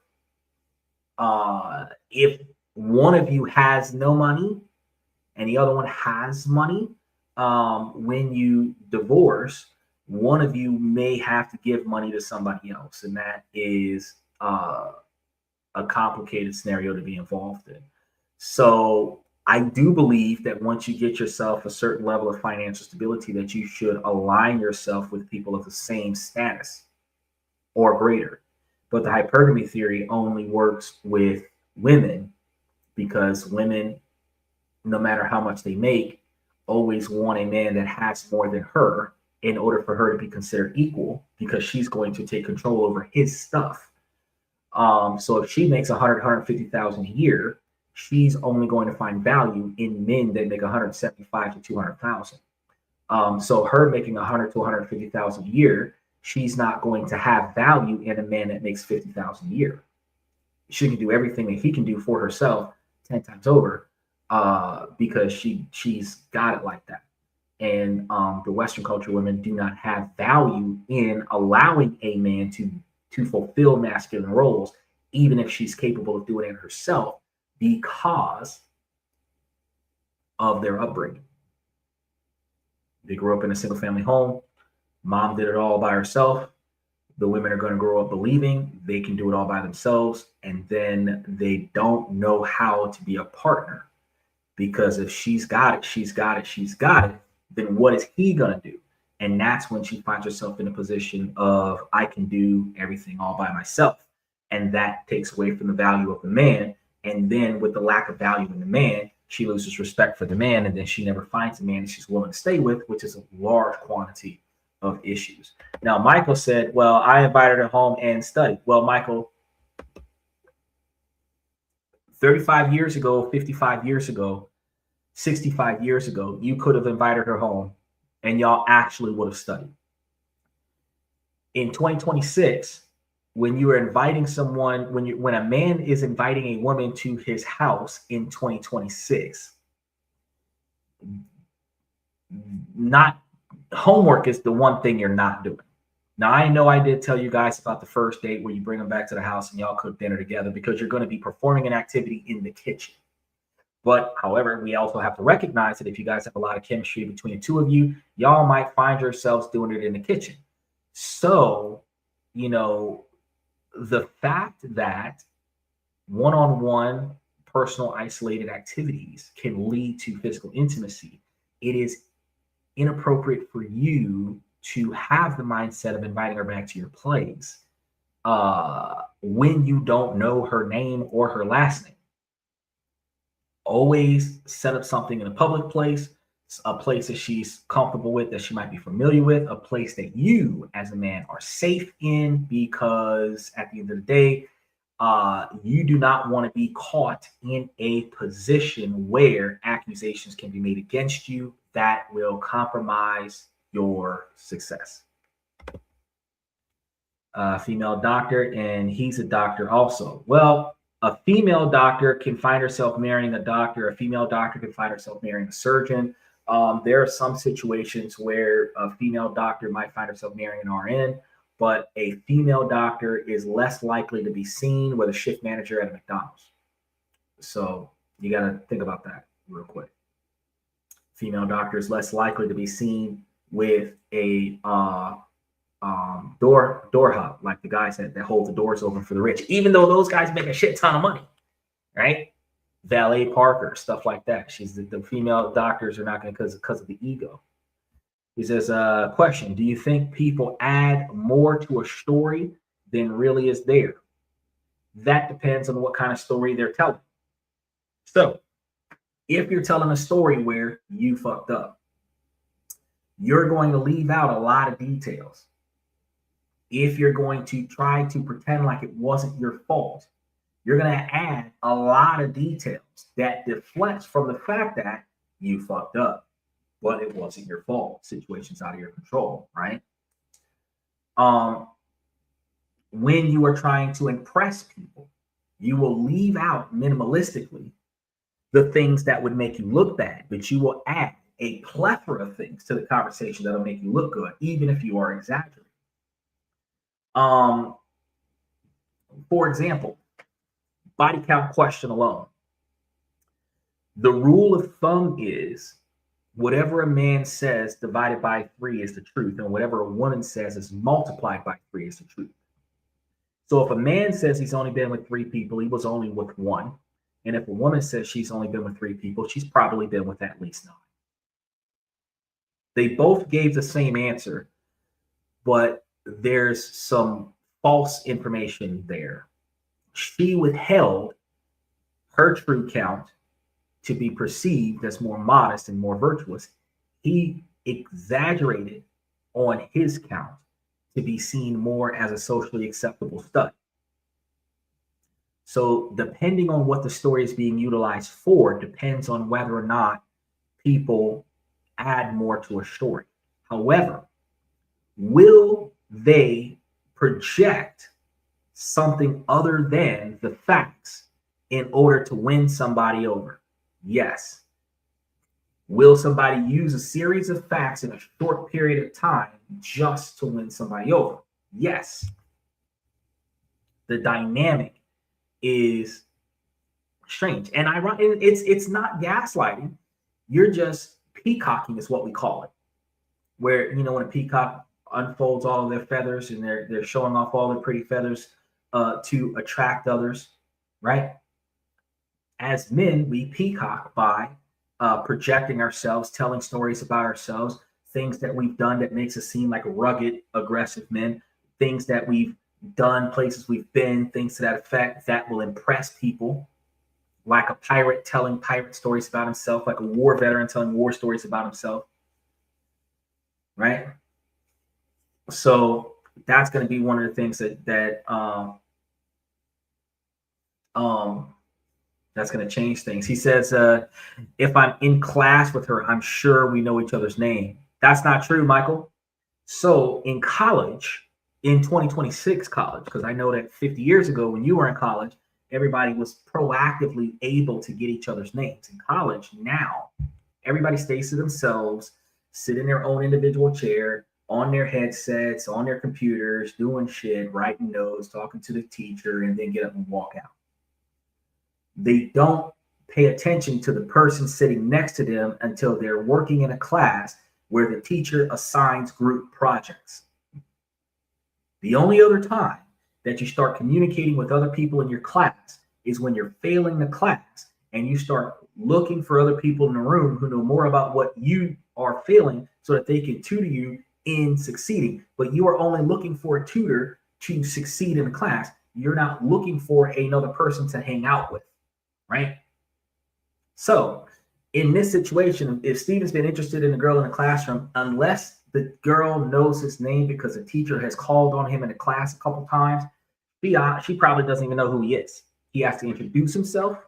if one of you has no money and the other one has money, when you divorce, one of you may have to give money to somebody else, and that is a complicated scenario to be involved in. So I do believe that once you get yourself a certain level of financial stability, that you should align yourself with people of the same status or greater. But the hypergamy theory only works with women, because women, no matter how much they make, always want a man that has more than her in order for her to be considered equal, because she's going to take control over his stuff. So if she makes 150,000 a year, she's only going to find value in men that make 175 to 200,000. So her making 100 to 150,000 a year, she's not going to have value in a man that makes 50,000 a year. She can do everything that he can do for herself 10 times over, because she's got it like that. And the Western culture women do not have value in allowing a man to fulfill masculine roles, even if she's capable of doing it herself, because of their upbringing. They grew up in a single family home. Mom did it all by herself. The women are going to grow up believing they can do it all by themselves, and then they don't know how to be a partner, because if she's got it, she's got it, she's got it, then what is he going to do? And that's when she finds herself in a position of, I can do everything all by myself. And that takes away from the value of the man. And then with the lack of value in the man, she loses respect for the man. And then she never finds a man that she's willing to stay with, which is a large quantity of issues. Now, Michael said, well, I invited her home and studied. Well, Michael, 35 years ago, 55 years ago, 65 years ago, you could have invited her home and y'all actually would have studied. In 2026, when you are inviting someone, when a man is inviting a woman to his house in 2026, not homework is the one thing you're not doing. Now, I know I did tell you guys about the first date where you bring them back to the house and y'all cook dinner together, because you're going to be performing an activity in the kitchen. But however, we also have to recognize that if you guys have a lot of chemistry between the two of you, y'all might find yourselves doing it in the kitchen. So, you know, the fact that one-on-one personal isolated activities can lead to physical intimacy, it is inappropriate for you to have the mindset of inviting her back to your place when you don't know her name or her last name. Always set up something in a public place, a place that she's comfortable with, that she might be familiar with, a place that you as a man are safe in, because at the end of the day, you do not want to be caught in a position where accusations can be made against you that will compromise your success. Female doctor, and he's a doctor also. Well, a female doctor can find herself marrying a doctor. A female doctor can find herself marrying a surgeon. There are some situations where a female doctor might find herself marrying an RN, but a female doctor is less likely to be seen with a shift manager at a McDonald's. So you got to think about that real quick. Female doctor is less likely to be seen with a door hub, like the guys that hold the doors open for the rich, even though those guys make a shit ton of money, right? Valet Parker, stuff like that. The female doctors are not going to, because of the ego. He says, question, do you think people add more to a story than really is there? That depends on what kind of story they're telling. So if you're telling a story where you fucked up, you're going to leave out a lot of details. If you're going to try to pretend like it wasn't your fault, you're going to add a lot of details that deflects from the fact that you fucked up, but it wasn't your fault. Situation's out of your control, right? When you are trying to impress people, you will leave out minimalistically the things that would make you look bad, but you will add a plethora of things to the conversation that'll make you look good, even if you are exaggerating. For example, body count question alone. The rule of thumb is whatever a man says divided by 3 is the truth, and whatever a woman says is multiplied by 3 is the truth. So if a man says he's only been with 3 people, he was only with 1. And if a woman says she's only been with 3 people, she's probably been with at least 9. They both gave the same answer, but there's some false information there. She withheld her true count to be perceived as more modest and more virtuous. He exaggerated on his count to be seen more as a socially acceptable stud. So depending on what the story is being utilized for, depends on whether or not people add more to a story. However, will they project something other than the facts in order to win somebody over? Yes. Will somebody use a series of facts in a short period of time just to win somebody over? Yes. The dynamic is strange, and it's not gaslighting. You're just peacocking is what we call it. Where, you know, when a peacock unfolds all of their feathers, and they're showing off all their pretty feathers to attract others, right? As men, we peacock by projecting ourselves, telling stories about ourselves, things that we've done that makes us seem like rugged, aggressive men, things that we've done, places we've been, things to that effect that will impress people, like a pirate telling pirate stories about himself, like a war veteran telling war stories about himself, right? So that's going to be one of the things that's going to change things. He says, if I'm in class with her, I'm sure we know each other's name. That's not true, Michael. So in college, in 2026 college, because I know that 50 years ago when you were in college, everybody was proactively able to get each other's names. In college now, everybody stays to themselves, sit in their own individual chair, on their headsets, on their computers, doing shit, writing notes, talking to the teacher, and then get up and walk out. They don't pay attention to the person sitting next to them until they're working in a class where the teacher assigns group projects. The only other time that you start communicating with other people in your class is when you're failing the class and you start looking for other people in the room who know more about what you are failing so that they can tutor you in succeeding. But you are only looking for a tutor to succeed in the class. You're not looking for another person to hang out with, right? So in this situation, if Steven's been interested in a girl in the classroom, unless the girl knows his name because the teacher has called on him in the class a couple times, she probably doesn't even know who he is. He has to introduce himself,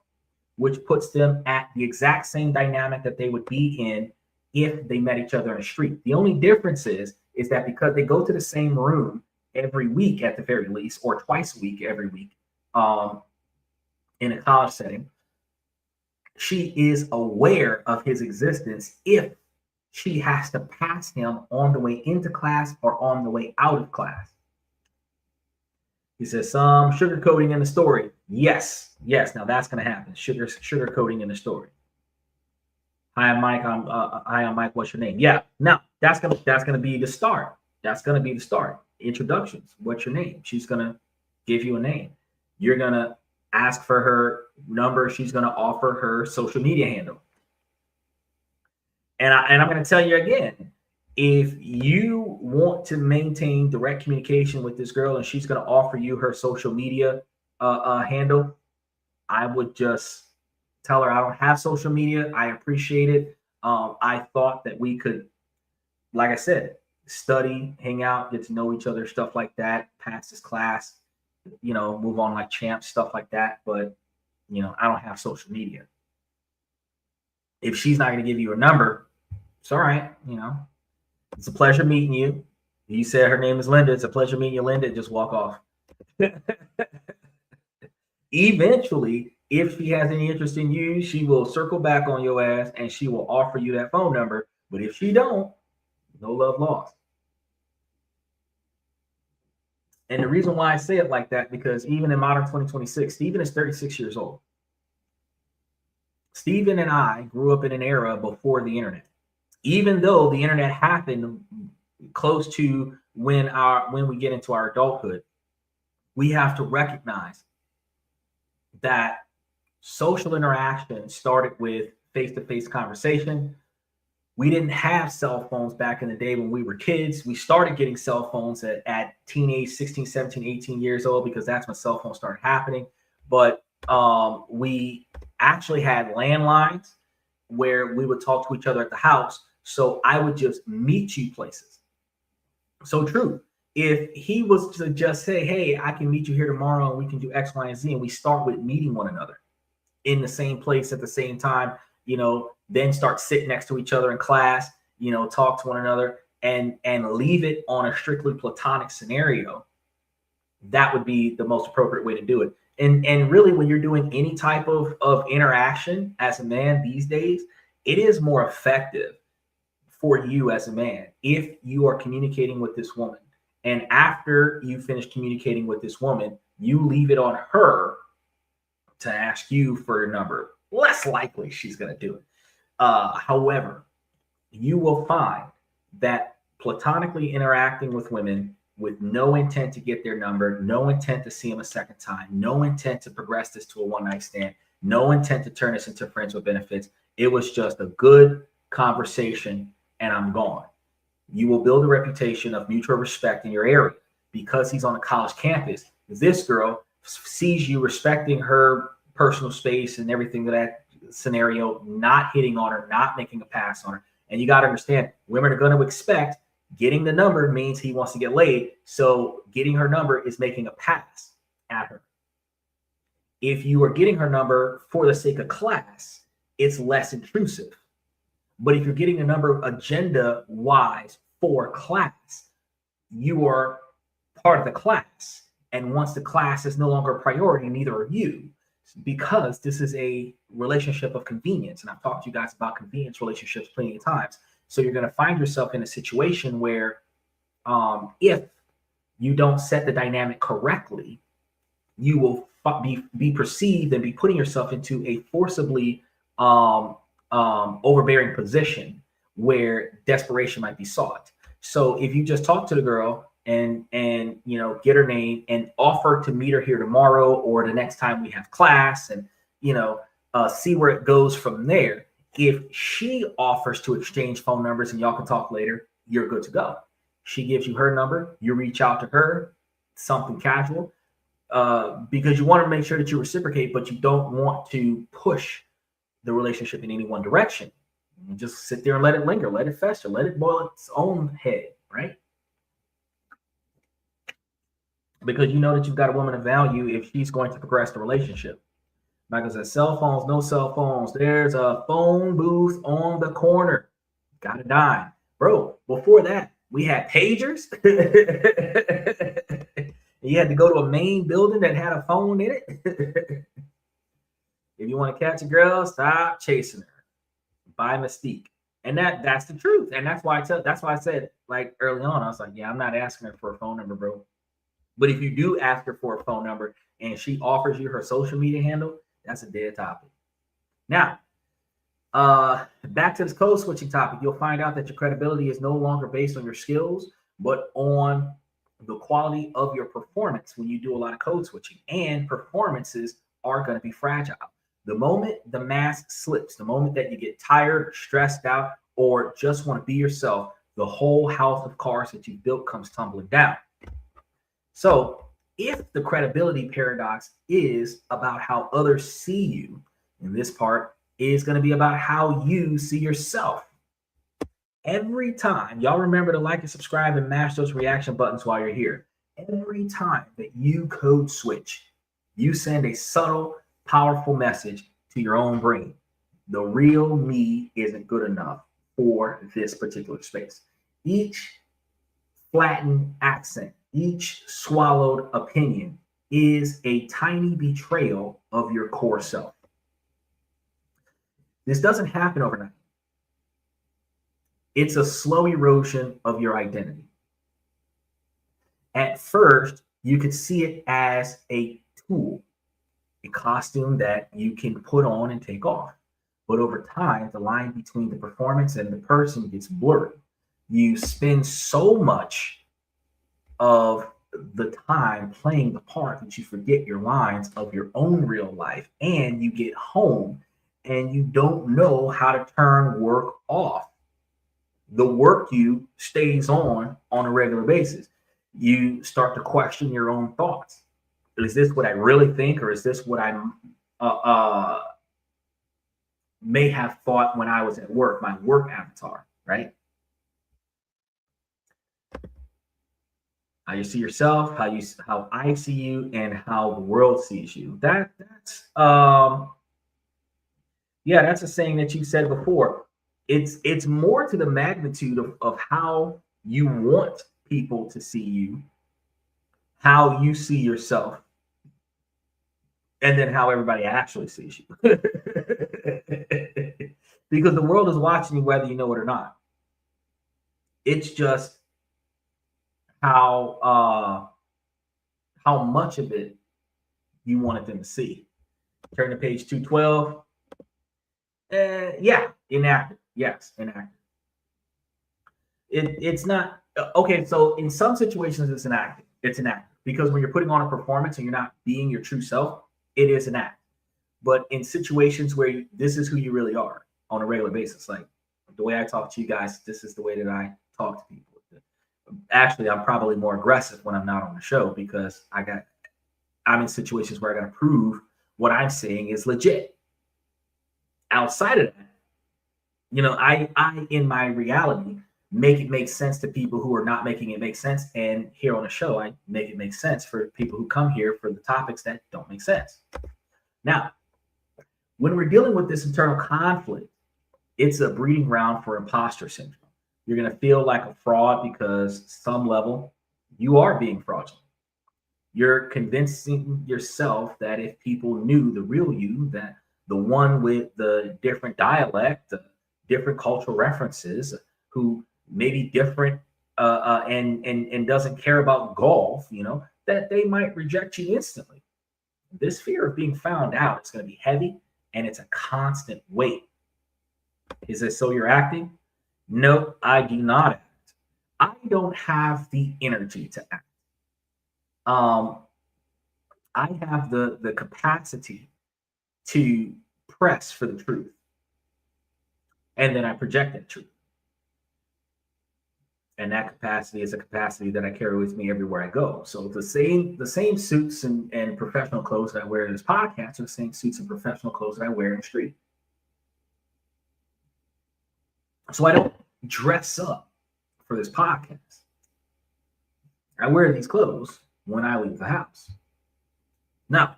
which puts them at the exact same dynamic that they would be in if they met each other in the street. The only difference is that because they go to the same room every week at the very least, or twice a week every week, in a college setting, she is aware of his existence if she has to pass him on the way into class or on the way out of class. He says some sugarcoating in the story. Yes. Now that's going to happen. Sugarcoating in the story. Hi, I'm Mike. I'm Mike. What's your name? Yeah. Now that's gonna be the start. That's gonna be the start. Introductions. What's your name? She's gonna give you a name. You're gonna ask for her number. She's gonna offer her social media handle. And I'm gonna tell you again, if you want to maintain direct communication with this girl and she's gonna offer you her social media handle, I would just tell her I don't have social media. I appreciate it. I thought that we could, like I said, study, hang out, get to know each other, stuff like that, pass this class, move on like champs, stuff like that. But, I don't have social media. If she's not going to give you a number, it's all right. It's a pleasure meeting you. You said her name is Linda. It's a pleasure meeting you, Linda. Just walk off. Eventually, if she has any interest in you, she will circle back on your ass and she will offer you that phone number. But if she don't, no love lost. And the reason why I say it like that, because even in modern 2026, Steven is 36 years old. Steven and I grew up in an era before the internet. Even though the internet happened close to when we get into our adulthood, we have to recognize that social interaction started with face-to-face conversation. We didn't have cell phones back in the day when we were kids. We started getting cell phones at teenage, 16, 17, 18 years old, because that's when cell phones started happening. But we actually had landlines where we would talk to each other at the house. So I would just meet you places. So true. If he was to just say, hey, I can meet you here tomorrow and we can do X, Y, and Z, and we start with meeting one another in the same place at the same time, then start sitting next to each other in class, talk to one another and leave it on a strictly platonic scenario, that would be the most appropriate way to do it. And really, when you're doing any type of interaction as a man these days, it is more effective for you as a man if you are communicating with this woman. And after you finish communicating with this woman, you leave it on her to ask you for a number. Less likely she's going to do it. However, you will find that platonically interacting with women with no intent to get their number, no intent to see them a second time, no intent to progress this to a one-night stand, no intent to turn this into friends with benefits. It was just a good conversation and I'm gone. You will build a reputation of mutual respect in your area because he's on a college campus. This girl sees you respecting her personal space and everything to that scenario, not hitting on her, not making a pass on her. And you got to understand, women are going to expect getting the number means he wants to get laid. So getting her number is making a pass at her. If you are getting her number for the sake of class, it's less intrusive. But if you're getting a number agenda-wise for class, you are part of the class. And once the class is no longer a priority, neither are you. Because this is a relationship of convenience. And I've talked to you guys about convenience relationships plenty of times. So you're going to find yourself in a situation where if you don't set the dynamic correctly, you will be perceived and be putting yourself into a forcibly overbearing position where desperation might be sought. So if you just talk to the girl and you know, get her name and offer to meet her here tomorrow or the next time we have class, and you know, see where it goes from there. If she offers to exchange phone numbers and y'all can talk later, you're good to go. She gives you her number, you reach out to her, something casual, because you want to make sure that you reciprocate, but you don't want to push the relationship in any one direction. You just sit there and let it linger, let it fester, let it boil its own head, right? Because you know that you've got a woman of value if she's going to progress the relationship. Michael says, cell phones, no cell phones. There's a phone booth on the corner. Got a dime. Bro, before that, we had pagers. You had to go to a main building that had a phone in it. If you want to catch a girl, stop chasing her. Buy Mystique. And that's the truth. And that's why I said, like early on, I was like, yeah, I'm not asking her for a phone number, bro. But if you do ask her for a phone number and she offers you her social media handle, that's a dead topic. Now, back to this code switching topic, you'll find out that your credibility is no longer based on your skills, but on the quality of your performance when you do a lot of code switching. And performances are going to be fragile. The moment the mask slips, the moment that you get tired, stressed out, or just want to be yourself, the whole house of cards that you built comes tumbling down. So if the credibility paradox is about how others see you, and this part is going to be about how you see yourself. Every time, y'all remember to like and subscribe and mash those reaction buttons while you're here. Every time that you code switch, you send a subtle, powerful message to your own brain. The real me isn't good enough for this particular space. Each flattened accent, each swallowed opinion is a tiny betrayal of your core self. This doesn't happen overnight. It's a slow erosion of your identity. At first, you could see it as a tool, a costume that you can put on and take off. But over time, the line between the performance and the person gets blurry. You spend so much of the time playing the part that you forget your lines of your own real life, and you get home and you don't know how to turn work off. The work you stays on a regular basis. You start to question your own thoughts. Is this what I really think, or is this what I may have thought when I was at work, my work avatar, right? How you see yourself, how I see you, and how the world sees you. That's a saying that you said before. It's more to the magnitude of how you want people to see you, how you see yourself, and then how everybody actually sees you. Because the world is watching you whether you know it or not. It's just how much of it you wanted them to see. Turn to page 212. Inactive. Yes, inactive. It's not okay. So in some situations, it's an act. It's an act because when you're putting on a performance and you're not being your true self, it is an act. But in situations where this is who you really are on a regular basis, like the way I talk to you guys, this is the way that I talk to people. Actually, I'm probably more aggressive when I'm not on the show because I'm in situations where I got to prove what I'm saying is legit. Outside of that, I in my reality make it make sense to people who are not making it make sense. And here on the show, I make it make sense for people who come here for the topics that don't make sense. Now, when we're dealing with this internal conflict, it's a breeding ground for imposter syndrome. You're going to feel like a fraud because some level you are being fraudulent. You're convincing yourself that if people knew the real you, that the one with the different dialect, different cultural references, who maybe different and doesn't care about golf, that they might reject you instantly. This fear of being found out is going to be heavy and it's a constant weight. Is it so you're acting? No, I do not act. I don't have the energy to act. I have the capacity to press for the truth, and then I project that truth. And that capacity is a capacity that I carry with me everywhere I go. So the same suits and professional clothes that I wear in this podcast are the same suits and professional clothes that I wear in the street. So I don't dress up for this podcast. I wear these clothes when I leave the house. Now,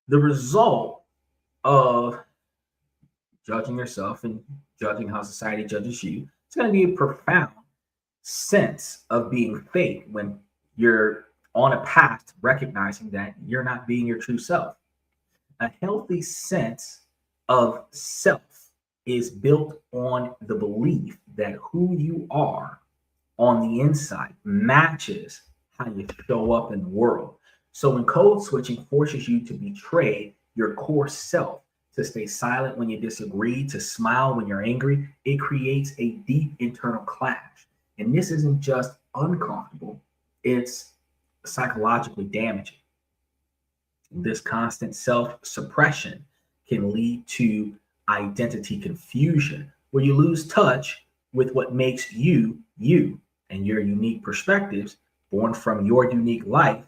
the result of judging yourself and judging how society judges you, it's going to be a profound sense of being fake when you're on a path to recognizing that you're not being your true self. A healthy sense of self is built on the belief that who you are on the inside matches how you show up in the world. So when code switching forces you to betray your core self, to stay silent when you disagree, to smile when you're angry, it creates a deep internal clash. And this isn't just uncomfortable, it's psychologically damaging. This constant self-suppression can lead to identity confusion, where you lose touch with what makes you you and your unique perspectives born from your unique life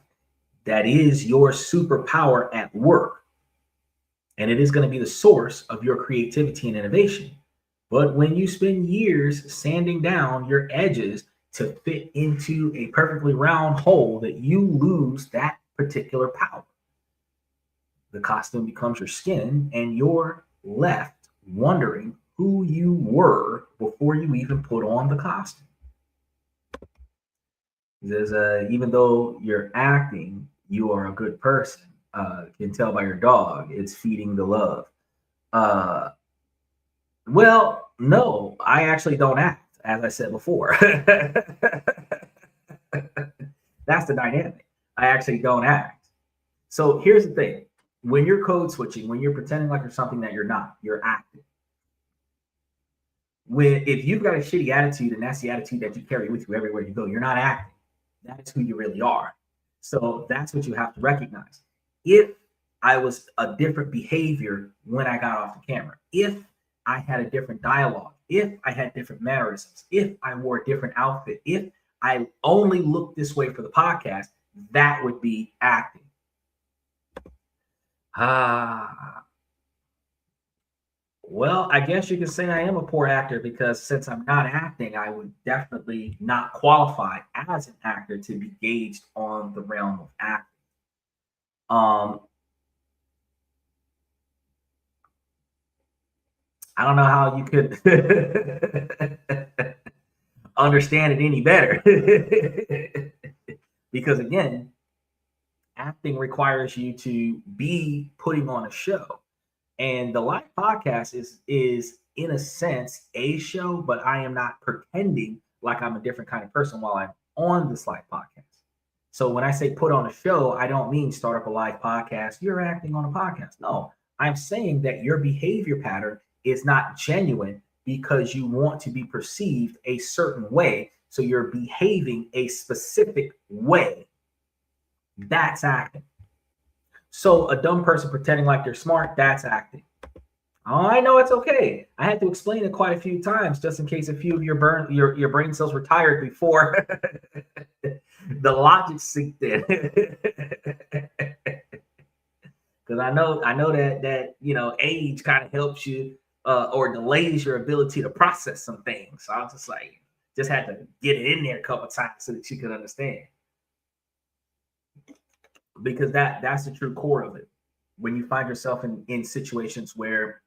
that is your superpower at work. And it is going to be the source of your creativity and innovation. But when you spend years sanding down your edges to fit into a perfectly round hole, that you lose that particular power. The costume becomes your skin, and you're left wondering who you were before you even put on the costume. Because even though you're acting, you are a good person. Can tell by your dog, it's feeding the love. Well, no, I actually don't act, as I said before. That's the dynamic. I actually don't act. So here's the thing. When you're code switching, when you're pretending like you're something that you're not, you're acting. If you've got a shitty attitude and that's the attitude that you carry with you everywhere you go, you're not acting. That is who you really are. So that's what you have to recognize. If I was a different behavior when I got off the camera, if I had a different dialogue, if I had different mannerisms, if I wore a different outfit, if I only looked this way for the podcast, that would be acting. Well, I guess you could say I am a poor actor because since I'm not acting, I would definitely not qualify as an actor to be gauged on the realm of acting. I don't know how you could understand it any better. Because again, acting requires you to be putting on a show. And the live podcast is in a sense a show, but I am not pretending like I'm a different kind of person while I'm on this live podcast. So when I say put on a show, I don't mean start up a live podcast. You're acting on a podcast. No, I'm saying that your behavior pattern is not genuine because you want to be perceived a certain way. So you're behaving a specific way. That's acting. So a dumb person pretending like they're smart, that's acting. Oh, I know it's okay. I had to explain it quite a few times just in case a few of your brain cells were tired before the logic sinked in. Because I know that age kind of helps you or delays your ability to process some things. So I was just like, just had to get it in there a couple times so that you could understand. Because that's the true core of it. When you find yourself in situations where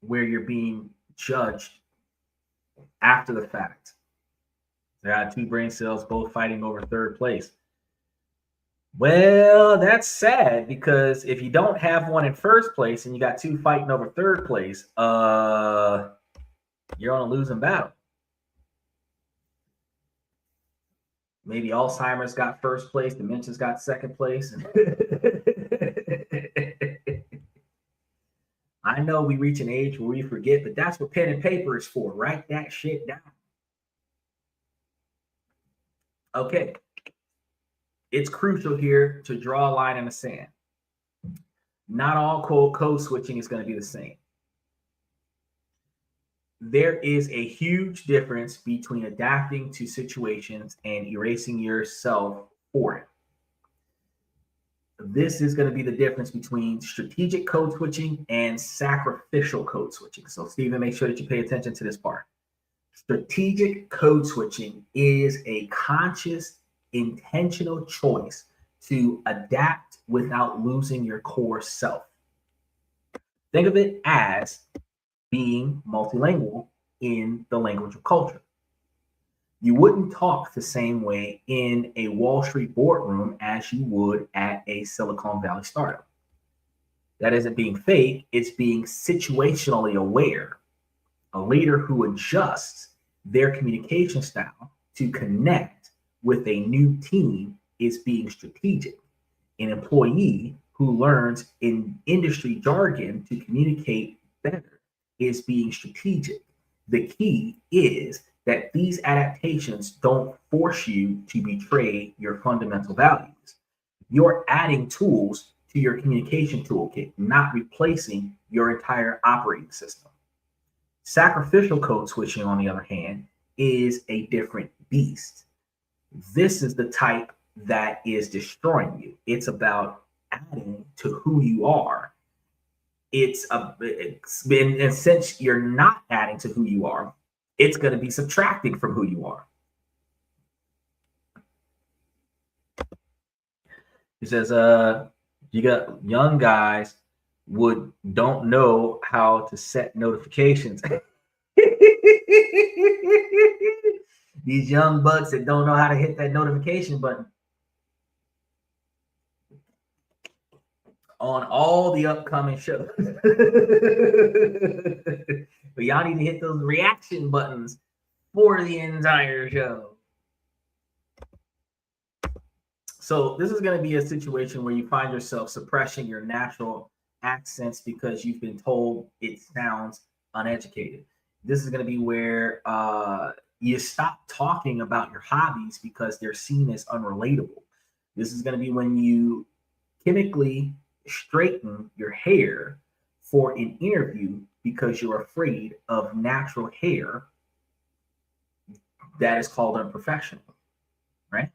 you're being judged after the fact. There are two brain cells both fighting over third place. Well, that's sad, because if you don't have one in first place and you got two fighting over third place, you're on a losing battle. Maybe Alzheimer's got first place, dementia's got second place. I know we reach an age where we forget, but that's what pen and paper is for. Write that shit down. Okay. It's crucial here to draw a line in the sand. Not all code switching is going to be the same. There is a huge difference between adapting to situations and erasing yourself for it. This is going to be the difference between strategic code switching and sacrificial code switching. So, Stephen, make sure that you pay attention to this part. Strategic code switching is a conscious, intentional choice to adapt without losing your core self. Think of it as being multilingual in the language of culture. You wouldn't talk the same way in a Wall Street boardroom as you would at a Silicon Valley startup. That isn't being fake, it's being situationally aware. A leader who adjusts their communication style to connect with a new team is being strategic. An employee who learns in industry jargon to communicate better is being strategic. The key is that these adaptations don't force you to betray your fundamental values. You're adding tools to your communication toolkit, not replacing your entire operating system. Sacrificial code switching, on the other hand, is a different beast. This is the type that is destroying you. It's about adding to who you are. And since you're not adding to who you are, it's going to be subtracting from who you are. He says, you got young guys don't know how to set notifications. These young bucks that don't know how to hit that notification button on all the upcoming shows. But y'all need to hit those reaction buttons for the entire show. So this is going to be a situation where you find yourself suppressing your natural accents because you've been told it sounds uneducated. This is going to be where you stop talking about your hobbies because they're seen as unrelatable. This is going to be when you chemically straighten your hair for an interview because you're afraid of natural hair that is called unprofessional, right?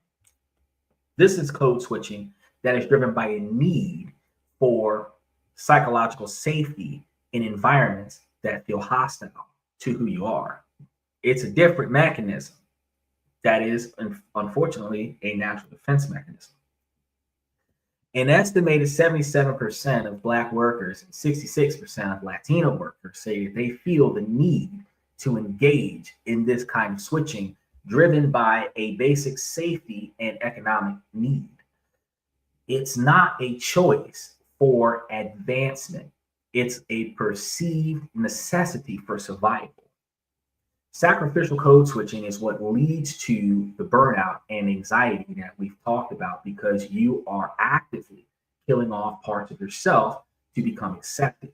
This is code switching that is driven by a need for psychological safety in environments that feel hostile to who you are. It's a different mechanism that is, unfortunately, a natural defense mechanism. An estimated 77% of Black workers and 66% of Latino workers say that they feel the need to engage in this kind of switching driven by a basic safety and economic need. It's not a choice for advancement. It's a perceived necessity for survival. Sacrificial code switching is what leads to the burnout and anxiety that we've talked about because you are actively killing off parts of yourself to become accepted.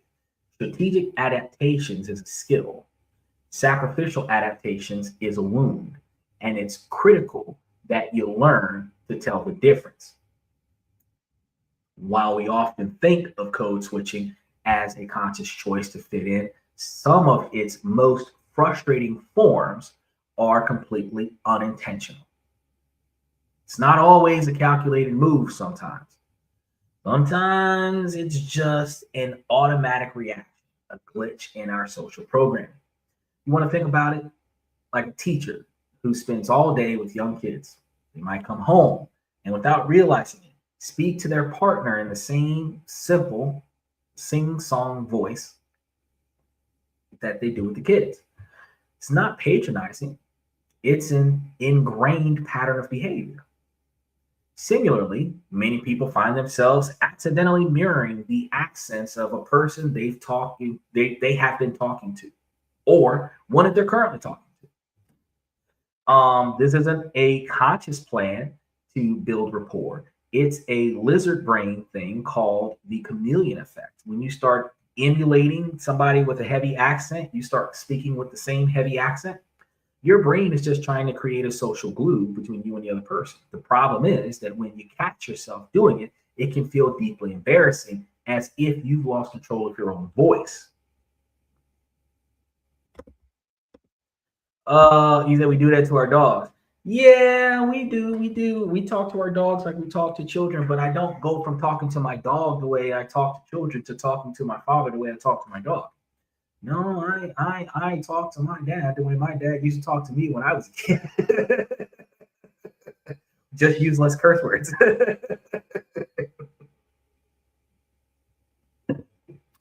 Strategic adaptations is a skill. Sacrificial adaptations is a wound. And it's critical that you learn to tell the difference. While we often think of code switching as a conscious choice to fit in, some of its most frustrating forms are completely unintentional. It's not always a calculated move sometimes. Sometimes it's just an automatic reaction, a glitch in our social programming. You want to think about it like a teacher who spends all day with young kids. They might come home and without realizing it, speak to their partner in the same simple sing-song voice that they do with the kids. It's not patronizing. It's an ingrained pattern of behavior. Similarly, many people find themselves accidentally mirroring the accents of a person they have been talking to, or one that they're currently talking to. This isn't a conscious plan to build rapport. It's a lizard brain thing called the chameleon effect. When you start emulating somebody with a heavy accent, you start speaking with the same heavy accent, your brain is just trying to create a social glue between you and the other person. The problem is that when you catch yourself doing it, it can feel deeply embarrassing, as if you've lost control of your own voice. You said we do that to our dogs. Yeah, we do. We talk to our dogs like we talk to children, but I don't go from talking to my dog the way I talk to children to talking to my father the way I talk to my dog. No, I talk to my dad the way my dad used to talk to me when I was a kid. Just use less curse words.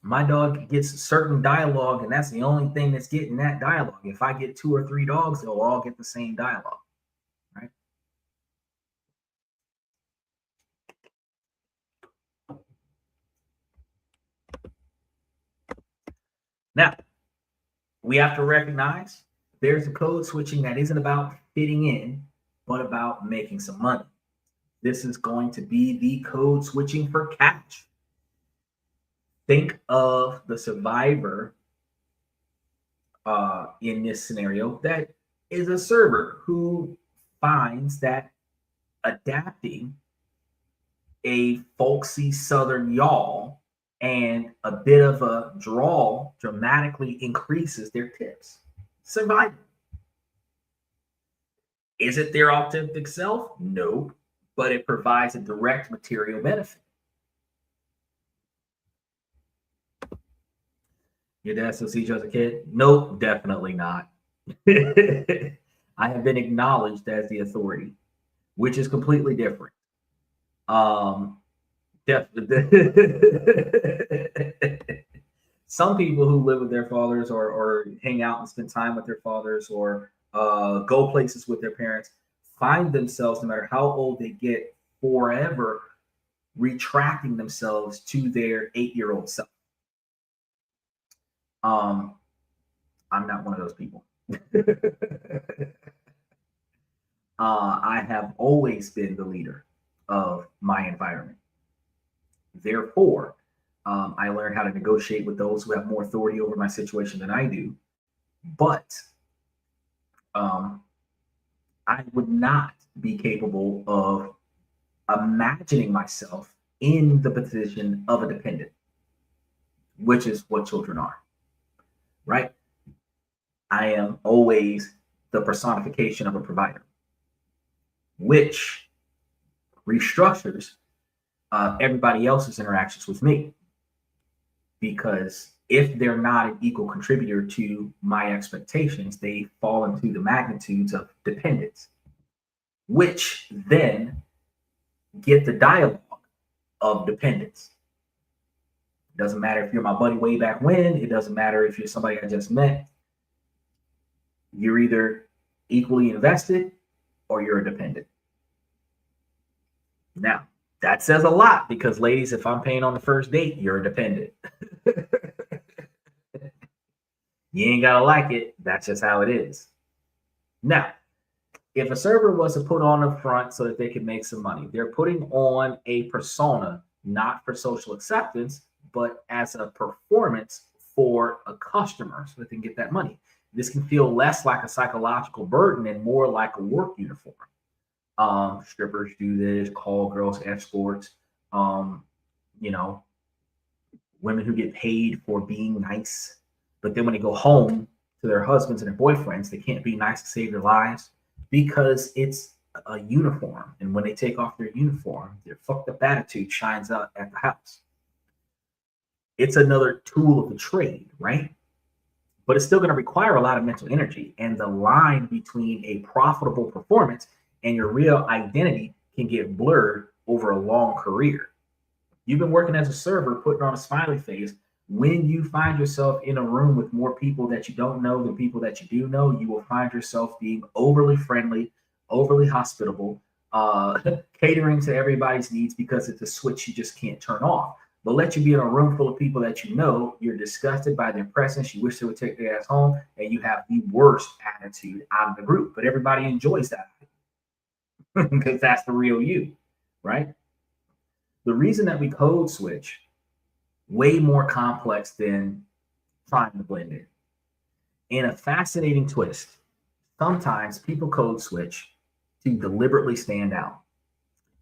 My dog gets certain dialogue, and that's the only thing that's getting that dialogue. If I get 2 or 3 dogs, they'll all get the same dialogue, right? Now, we have to recognize there's a code switching that isn't about fitting in, but about making some money. This is going to be the code switching for cash. Think of the survivor in this scenario that is a server who finds that adapting a folksy southern yawl and a bit of a drawl dramatically increases their tips. Survival. Is it their authentic self? No, but it provides a direct material benefit. Your dad still sees you as a kid? Nope, definitely not. I have been acknowledged as the authority, which is completely different. Some people who live with their fathers or hang out and spend time with their fathers or go places with their parents find themselves, no matter how old they get, forever retracting themselves to their 8-year-old self. I'm not one of those people. I have always been the leader of my environment. Therefore, I learned how to negotiate with those who have more authority over my situation than I do. But I would not be capable of imagining myself in the position of a dependent, which is what children are, right? I am always the personification of a provider, which restructures everybody else's interactions with me. Because if they're not an equal contributor to my expectations, they fall into the magnitudes of dependence, which then get the dialogue of dependence. It doesn't matter if you're my buddy way back when, it doesn't matter if you're somebody I just met. You're either equally invested or you're a dependent. Now, that says a lot because, ladies, if I'm paying on the first date, you're a dependent. You ain't gotta like it. That's just how it is. Now, if a server was to put on a front so that they can make some money, they're putting on a persona not for social acceptance, but as a performance for a customer so they can get that money. This can feel less like a psychological burden and more like a work uniform. Strippers do this, call girls, escorts, um, you know, women who get paid for being nice, but then when they go home to their husbands and their boyfriends, they can't be nice to save their lives because it's a uniform. And when they take off their uniform, their fucked up attitude shines out at the house. It's another tool of the trade, right? But it's still going to require a lot of mental energy. And the line between a profitable performance and your real identity can get blurred over a long career. You've been working as a server, putting on a smiley face. When you find yourself in a room with more people that you don't know than people that you do know, you will find yourself being overly friendly, overly hospitable, catering to everybody's needs because it's a switch you just can't turn off. But let you be in a room full of people that you know, you're disgusted by their presence, you wish they would take their ass home, and you have the worst attitude out of the group. But everybody enjoys that because that's the real you, right? The reason that we code switch way more complex than trying to blend in. In a fascinating twist, sometimes people code switch to deliberately stand out.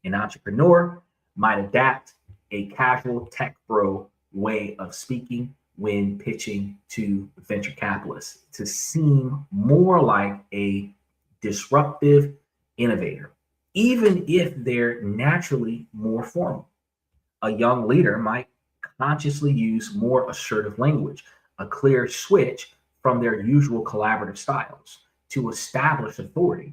An entrepreneur might adapt a casual tech bro way of speaking when pitching to venture capitalists to seem more like a disruptive innovator, even if they're naturally more formal. A young leader might consciously use more assertive language, a clear switch from their usual collaborative styles to establish authority.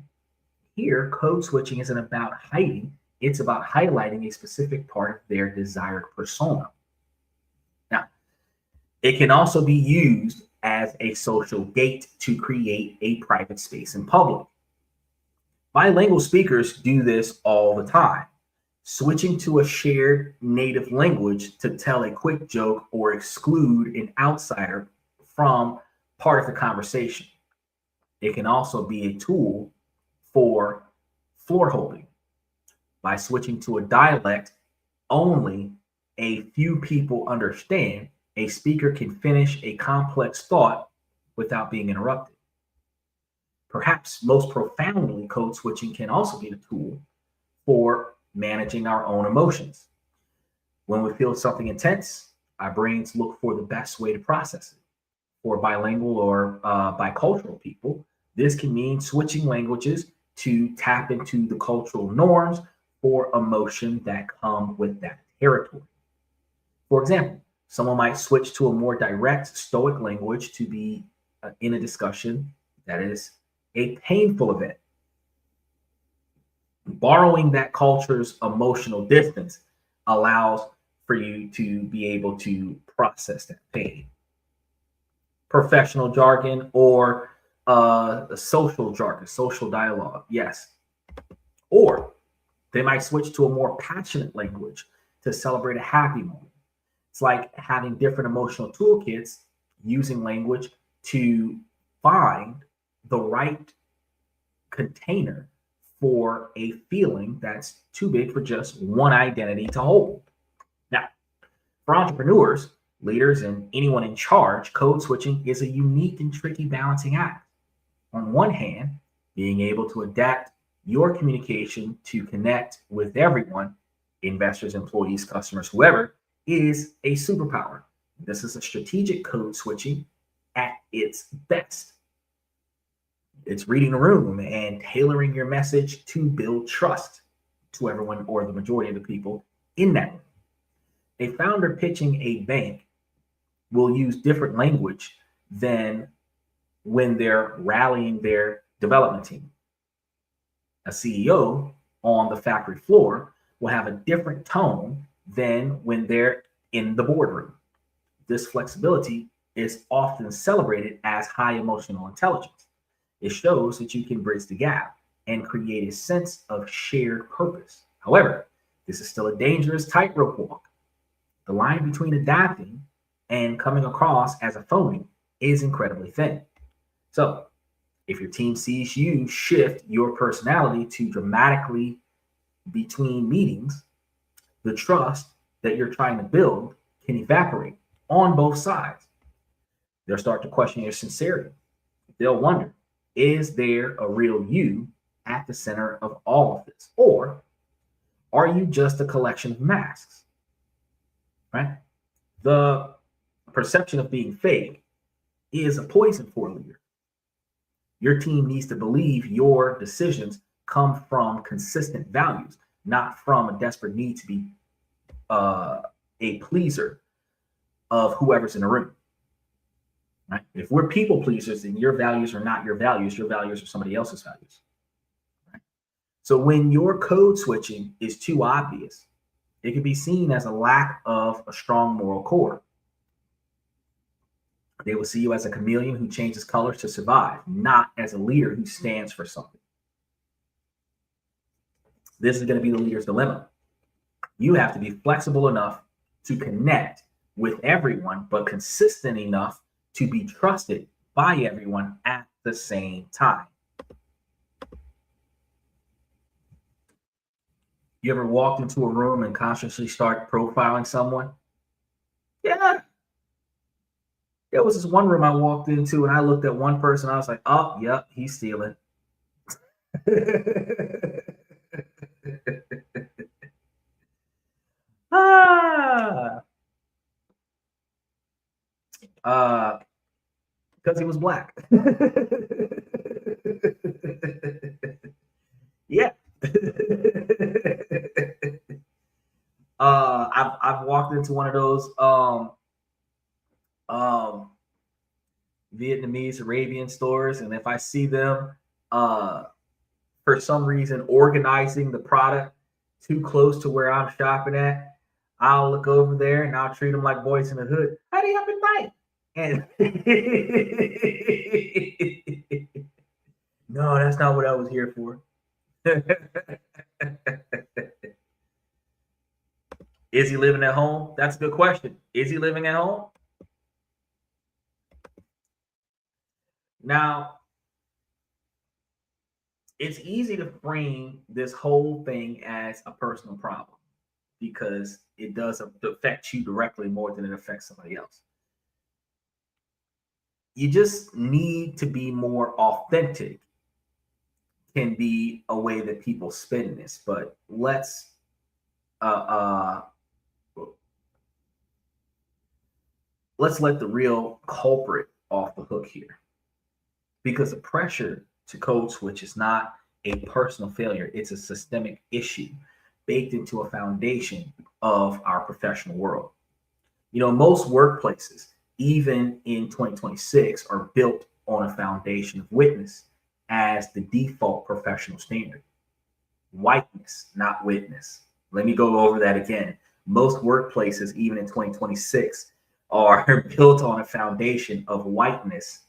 Here, code switching isn't about hiding, it's about highlighting a specific part of their desired persona. Now, it can also be used as a social gate to create a private space in public. Bilingual speakers do this all the time, switching to a shared native language to tell a quick joke or exclude an outsider from part of the conversation. It can also be a tool for floor holding. By switching to a dialect only a few people understand, a speaker can finish a complex thought without being interrupted. Perhaps most profoundly, code switching can also be a tool for managing our own emotions. When we feel something intense, our brains look for the best way to process it. For bilingual or bicultural people, this can mean switching languages to tap into the cultural norms for emotion that come with that territory. For example, someone might switch to a more direct stoic language to be in a discussion that is a painful event. Borrowing that culture's emotional distance allows for you to be able to process that pain. Professional jargon or social jargon, social dialogue, yes. Or they might switch to a more passionate language to celebrate a happy moment. It's like having different emotional toolkits, using language to find the right container for a feeling that's too big for just one identity to hold. Now, for entrepreneurs, leaders, and anyone in charge, code switching is a unique and tricky balancing act. On one hand, being able to adapt your communication to connect with everyone, investors, employees, customers, whoever, is a superpower. This is a strategic code switching at its best. It's reading the room and tailoring your message to build trust to everyone or the majority of the people in that room. A founder pitching a bank will use different language than when they're rallying their development team. A CEO on the factory floor will have a different tone than when they're in the boardroom. This flexibility is often celebrated as high emotional intelligence. It shows that you can bridge the gap and create a sense of shared purpose. However, this is still a dangerous tightrope walk. The line between adapting and coming across as a phony is incredibly thin. So, if your team sees you shift your personality to dramatically between meetings, the trust that you're trying to build can evaporate on both sides. They'll start to question your sincerity. They'll wonder, is there a real you at the center of all of this? Or are you just a collection of masks? Right? The perception of being fake is a poison for a leader. Your team needs to believe your decisions come from consistent values, not from a desperate need to be a pleaser of whoever's in the room. Right? If we're people pleasers, then your values are not your values are somebody else's values. Right? So when your code switching is too obvious, it can be seen as a lack of a strong moral core. They will see you as a chameleon who changes colors to survive, not as a leader who stands for something. This is going to be the leader's dilemma. You have to be flexible enough to connect with everyone, but consistent enough to be trusted by everyone at the same time. You ever walked into a room and consciously start profiling someone? Yeah. There was this one room I walked into and I looked at one person. I was like, oh, yep, he's stealing. Because he was black. Yeah. I've walked into one of those Vietnamese Arabian stores, and if I see them for some reason organizing the product too close to where I'm shopping at, I'll look over there and I'll treat them like Boys in the Hood. Howdy up at night. And no, that's not what I was here for. Is he living at home? That's a good question. Is he living at home? Now, it's easy to frame this whole thing as a personal problem because it does affect you directly more than it affects somebody else. You just need to be more authentic can be a way that people spin this, but let's let the real culprit off the hook here, because the pressure to code switch is not a personal failure. It's a systemic issue baked into a foundation of our professional world. You know, most workplaces, even in 2026, are built on a foundation of witness as the default professional standard. Whiteness, not witness. Let me go over that again. Most workplaces, even in 2026, are built on a foundation of whiteness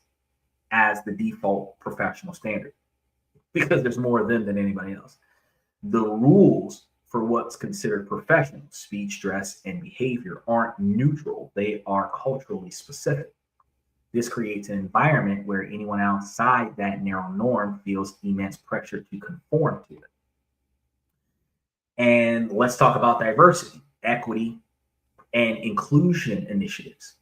as the default professional standard because there's more of them than anybody else. The rules for what's considered professional, speech, dress, and behavior aren't neutral. They are culturally specific. This creates an environment where anyone outside that narrow norm feels immense pressure to conform to it. And let's talk about diversity, equity, and inclusion initiatives.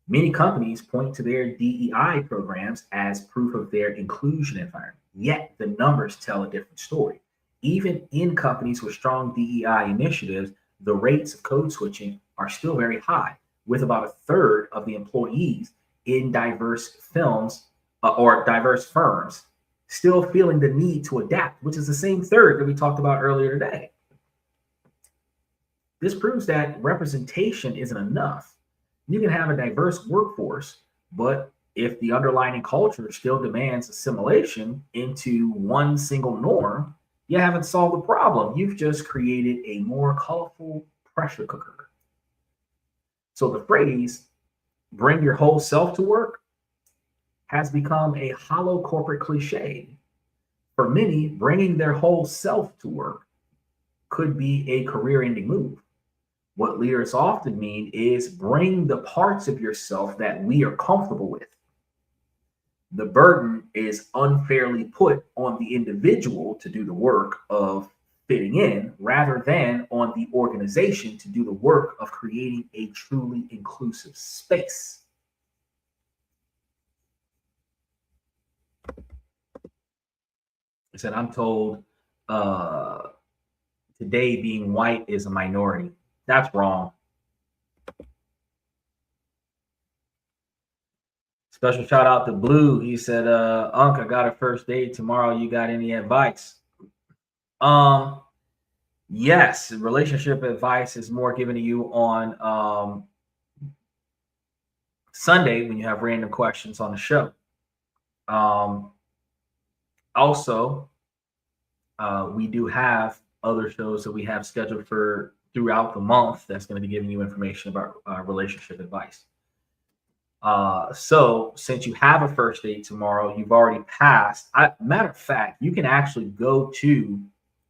Many companies point to their DEI programs as proof of their inclusion environment, yet the numbers tell a different story. Even in companies with strong DEI initiatives, the rates of code switching are still very high, with about a third of the employees in diverse firms still feeling the need to adapt, which is the same third that we talked about earlier today. This proves that representation isn't enough. You can have a diverse workforce, but if the underlying culture still demands assimilation into one single norm, you haven't solved the problem. You've just created a more colorful pressure cooker. So the phrase, bring your whole self to work, has become a hollow corporate cliche. For many, bringing their whole self to work could be a career-ending move. What leaders often mean is bring the parts of yourself that we are comfortable with. The burden is unfairly put on the individual to do the work of fitting in rather than on the organization to do the work of creating a truly inclusive space. It said, I'm told today being white is a minority. That's wrong. Special shout out to Blue. He said, Unc, I got a first date tomorrow. You got any advice? Yes, relationship advice is more given to you on Sunday when you have random questions on the show. Also, we do have other shows that we have scheduled for throughout the month that's going to be giving you information about relationship advice. So since you have a first date tomorrow, you've already passed. Matter of fact, you can actually go to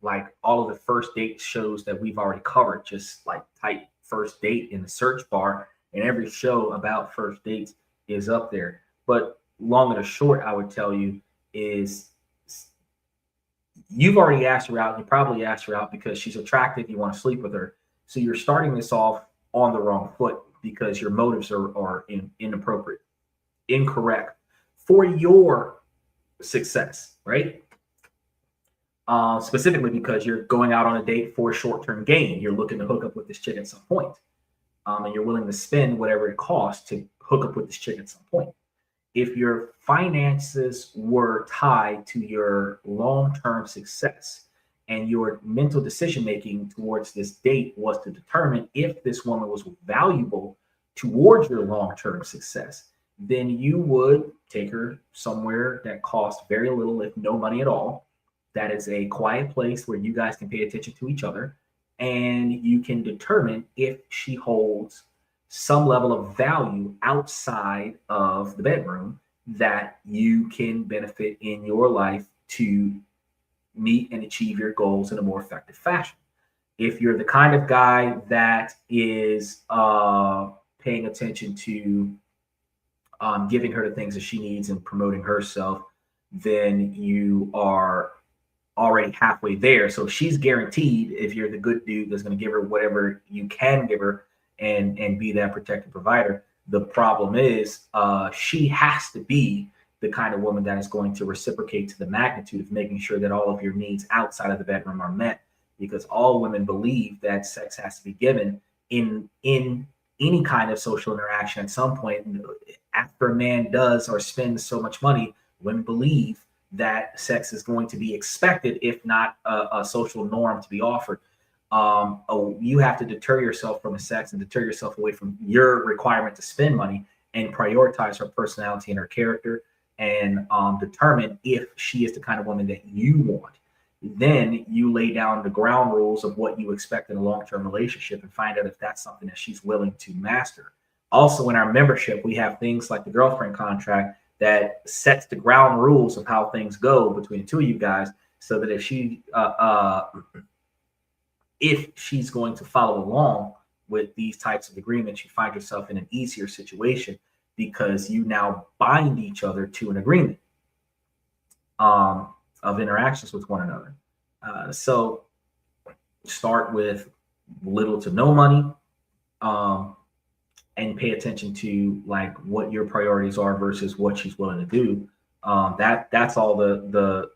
like all of the first date shows that we've already covered. Just like type first date in the search bar, and every show about first dates is up there. But long and short, I would tell you is you've already asked her out, and you probably asked her out because she's attractive, you want to sleep with her. So you're starting this off on the wrong foot because your motives are inappropriate, incorrect for your success, right? Specifically because you're going out on a date for short-term gain. You're looking to hook up with this chick at some point. And you're willing to spend whatever it costs to hook up with this chick at some point. If your finances were tied to your long-term success and your mental decision-making towards this date was to determine if this woman was valuable towards your long-term success, then you would take her somewhere that costs very little, if no money at all. That is a quiet place where you guys can pay attention to each other, and you can determine if she holds some level of value outside of the bedroom that you can benefit in your life to meet and achieve your goals in a more effective fashion. If you're the kind of guy that is paying attention to giving her the things that she needs and promoting herself, then you are already halfway there. So she's guaranteed, if you're the good dude that's going to give her whatever you can give her and be that protective provider. The problem is she has to be the kind of woman that is going to reciprocate to the magnitude of making sure that all of your needs outside of the bedroom are met, because all women believe that sex has to be given in any kind of social interaction at some point. After a man does or spends so much money, women believe that sex is going to be expected, if not a social norm to be offered. You have to deter yourself from the sex and deter yourself away from your requirement to spend money and prioritize her personality and her character, and determine if she is the kind of woman that you want. Then you lay down the ground rules of what you expect in a long-term relationship and find out if that's something that she's willing to master. Also, in our membership, we have things like the girlfriend contract that sets the ground rules of how things go between the two of you guys, so that if she's going to follow along with these types of agreements, you find yourself in an easier situation because you now bind each other to an agreement of interactions with one another. So start with little to no money, and pay attention to like what your priorities are versus what she's willing to do. That's all the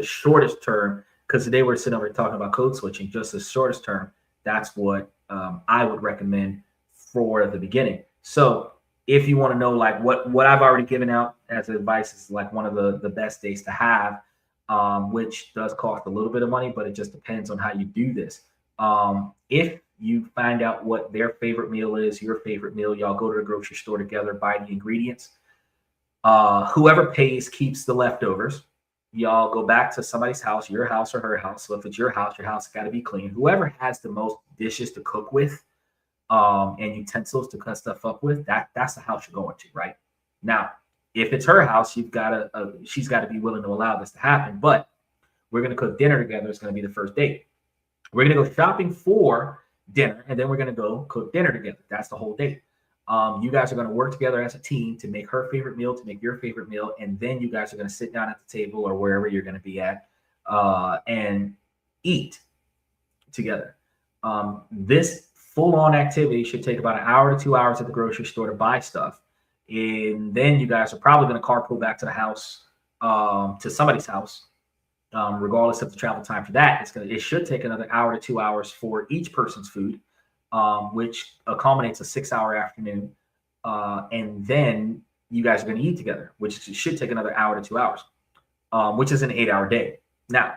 shortest term, because today we're sitting over talking about code switching. Just the shortest term, that's what I would recommend for the beginning. So if you want to know like what I've already given out as advice is like one of the best days to have, which does cost a little bit of money, but it just depends on how you do this. If you find out what their favorite meal is, your favorite meal, y'all go to the grocery store together, buy the ingredients. Whoever pays keeps the leftovers. Y'all go back to somebody's house, your house or her house. So if it's your house got to be clean. Whoever has the most dishes to cook with, and utensils to cut stuff up with, that's the house you're going to, right? Now, if it's her house, she's got to be willing to allow this to happen. But we're going to cook dinner together. It's going to be the first date. We're going to go shopping for dinner, and then we're going to go cook dinner together. That's the whole date. You guys are going to work together as a team to make her favorite meal, to make your favorite meal, and then you guys are going to sit down at the table or wherever you're going to be at and eat together. This full-on activity should take about an hour to 2 hours at the grocery store to buy stuff, and then you guys are probably going to carpool back to the house to somebody's house, regardless of the travel time for that, it should take another hour to 2 hours for each person's food, which accommodates a 6-hour afternoon. And then you guys are going to eat together, which should take another hour to 2 hours, which is an 8-hour day. Now,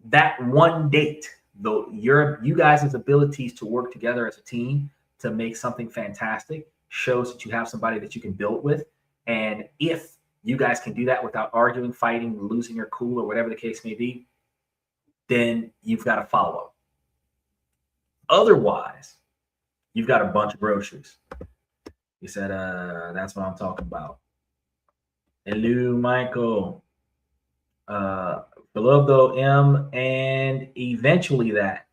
that one date, though, you guys' abilities to work together as a team to make something fantastic shows that you have somebody that you can build with. And if you guys can do that without arguing, fighting, losing your cool, or whatever the case may be, then you've got to follow up. Otherwise, you've got a bunch of groceries. He said, that's what I'm talking about. Hello, Michael. Beloved though, M, and eventually that.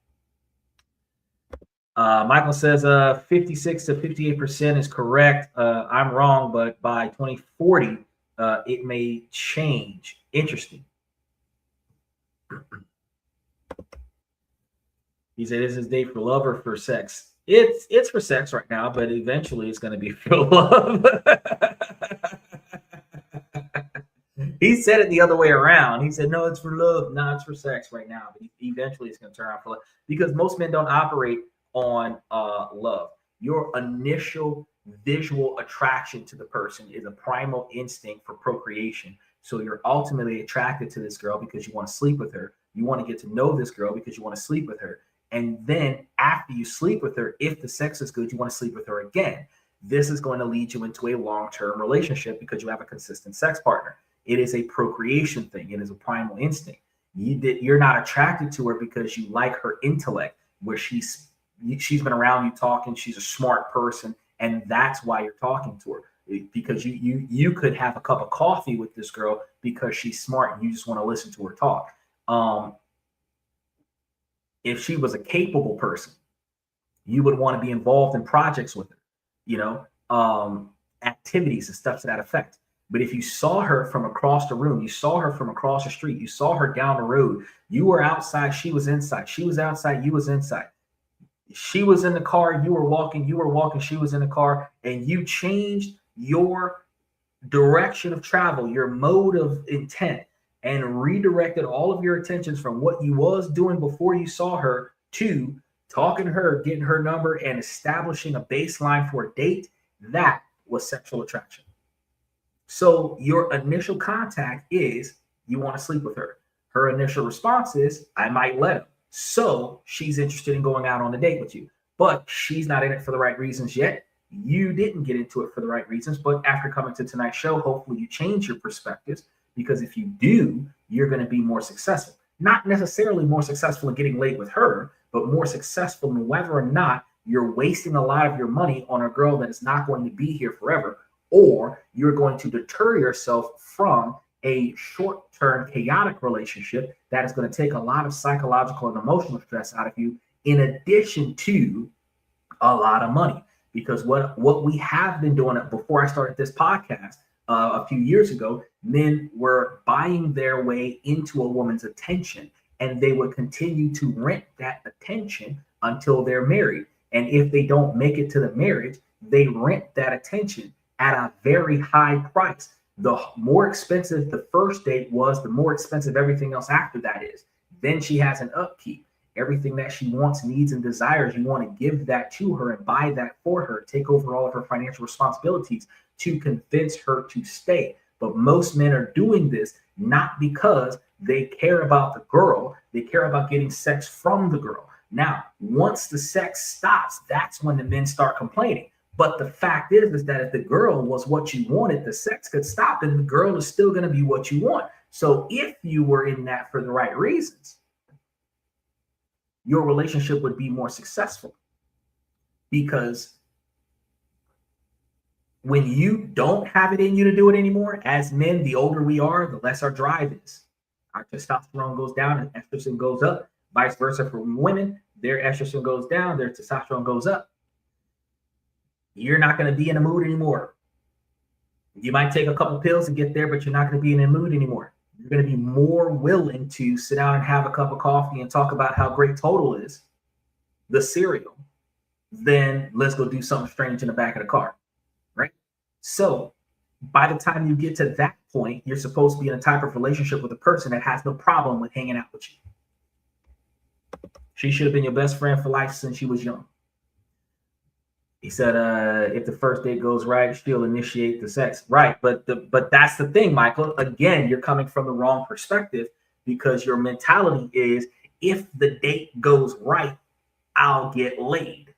Michael says 56 to 58% is correct. I'm wrong, but by 2040, it may change. Interesting. He said, is this date for love or for sex? It's for sex right now, but eventually it's going to be for love. He said it the other way around. He said, no, it's for love. No, it's for sex right now. But eventually it's going to turn out for love, because most men don't operate on love. Your initial visual attraction to the person is a primal instinct for procreation. So you're ultimately attracted to this girl because you want to sleep with her. You want to get to know this girl because you want to sleep with her. And then after you sleep with her, if the sex is good, you want to sleep with her again. This is going to lead you into a long-term relationship because you have a consistent sex partner. It is a procreation thing. It is a primal instinct. You're not attracted to her because you like her intellect, where she's been around you talking. She's a smart person, and that's why you're talking to her. Because you could have a cup of coffee with this girl because she's smart and you just want to listen to her talk. If she was a capable person, you would want to be involved in projects with her, activities and stuff to that effect. But if you saw her from across the room, you saw her from across the street, you saw her down the road, you were outside, she was inside, she was outside, you was inside. She was in the car, you were walking, she was in the car, and you changed your direction of travel, your mode of intent, and redirected all of your attentions from what you was doing before you saw her to talking to her, getting her number, and establishing a baseline for a date. That was sexual attraction. So your initial contact is you want to sleep with her. Her initial response is, I might let him. So she's interested in going out on a date with you, but she's not in it for the right reasons yet. You didn't get into it for the right reasons, but after coming to tonight's show, hopefully you change your perspectives, because if you do, you're going to be more successful. Not necessarily more successful in getting laid with her, but more successful in whether or not you're wasting a lot of your money on a girl that is not going to be here forever, or you're going to deter yourself from a short-term chaotic relationship that is going to take a lot of psychological and emotional stress out of you, in addition to a lot of money. Because what we have been doing before I started this podcast a few years ago, men were buying their way into a woman's attention, and they would continue to rent that attention until they're married. And if they don't make it to the marriage, they rent that attention at a very high price. The more expensive the first date was, the more expensive everything else after that is. Then she has an upkeep. Everything that she wants, needs, and desires, you want to give that to her and buy that for her, take over all of her financial responsibilities to convince her to stay. But most men are doing this not because they care about the girl, they care about getting sex from the girl. Now, once the sex stops, that's when the men start complaining. But the fact is that if the girl was what you wanted, the sex could stop, and the girl is still going to be what you want. So if you were in that for the right reasons, your relationship would be more successful. Because when you don't have it in you to do it anymore, as men, the older we are, the less our drive is. Our testosterone goes down and estrogen goes up. Vice versa for women, their estrogen goes down, their testosterone goes up. You're not going to be in a mood anymore. You might take a couple pills and get there, but you're not going to be in a mood anymore. You're going to be more willing to sit down and have a cup of coffee and talk about how great Total is, the cereal, than let's go do something strange in the back of the car, right? So by the time you get to that point, you're supposed to be in a type of relationship with a person that has no problem with hanging out with you. She should have been your best friend for life since she was young. He said, if the first date goes right, she'll initiate the sex. Right. But that's the thing, Michael. Again, you're coming from the wrong perspective, because your mentality is, if the date goes right, I'll get laid.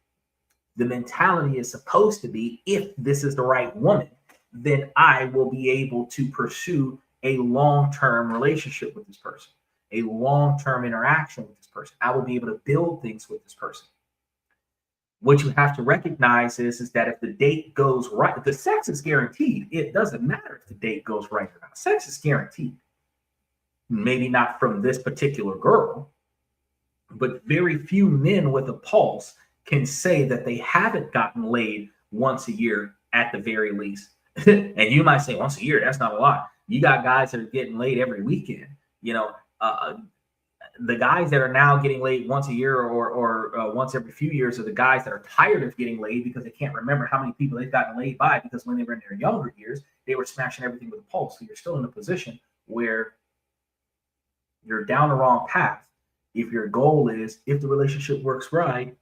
The mentality is supposed to be, if this is the right woman, then I will be able to pursue a long-term relationship with this person, a long-term interaction with this person. I will be able to build things with this person. What you have to recognize is that if the date goes right, the sex is guaranteed. It doesn't matter if the date goes right or not. Sex is guaranteed. Maybe not from this particular girl, but very few men with a pulse can say that they haven't gotten laid once a year at the very least. And you might say, once a year, that's not a lot. You got guys that are getting laid every weekend. You know, the guys that are now getting laid once a year or once every few years are the guys that are tired of getting laid, because they can't remember how many people they've gotten laid by, because when they were in their younger years, they were smashing everything with a pulse. So you're still in a position where you're down the wrong path. If your goal is, if the relationship works right,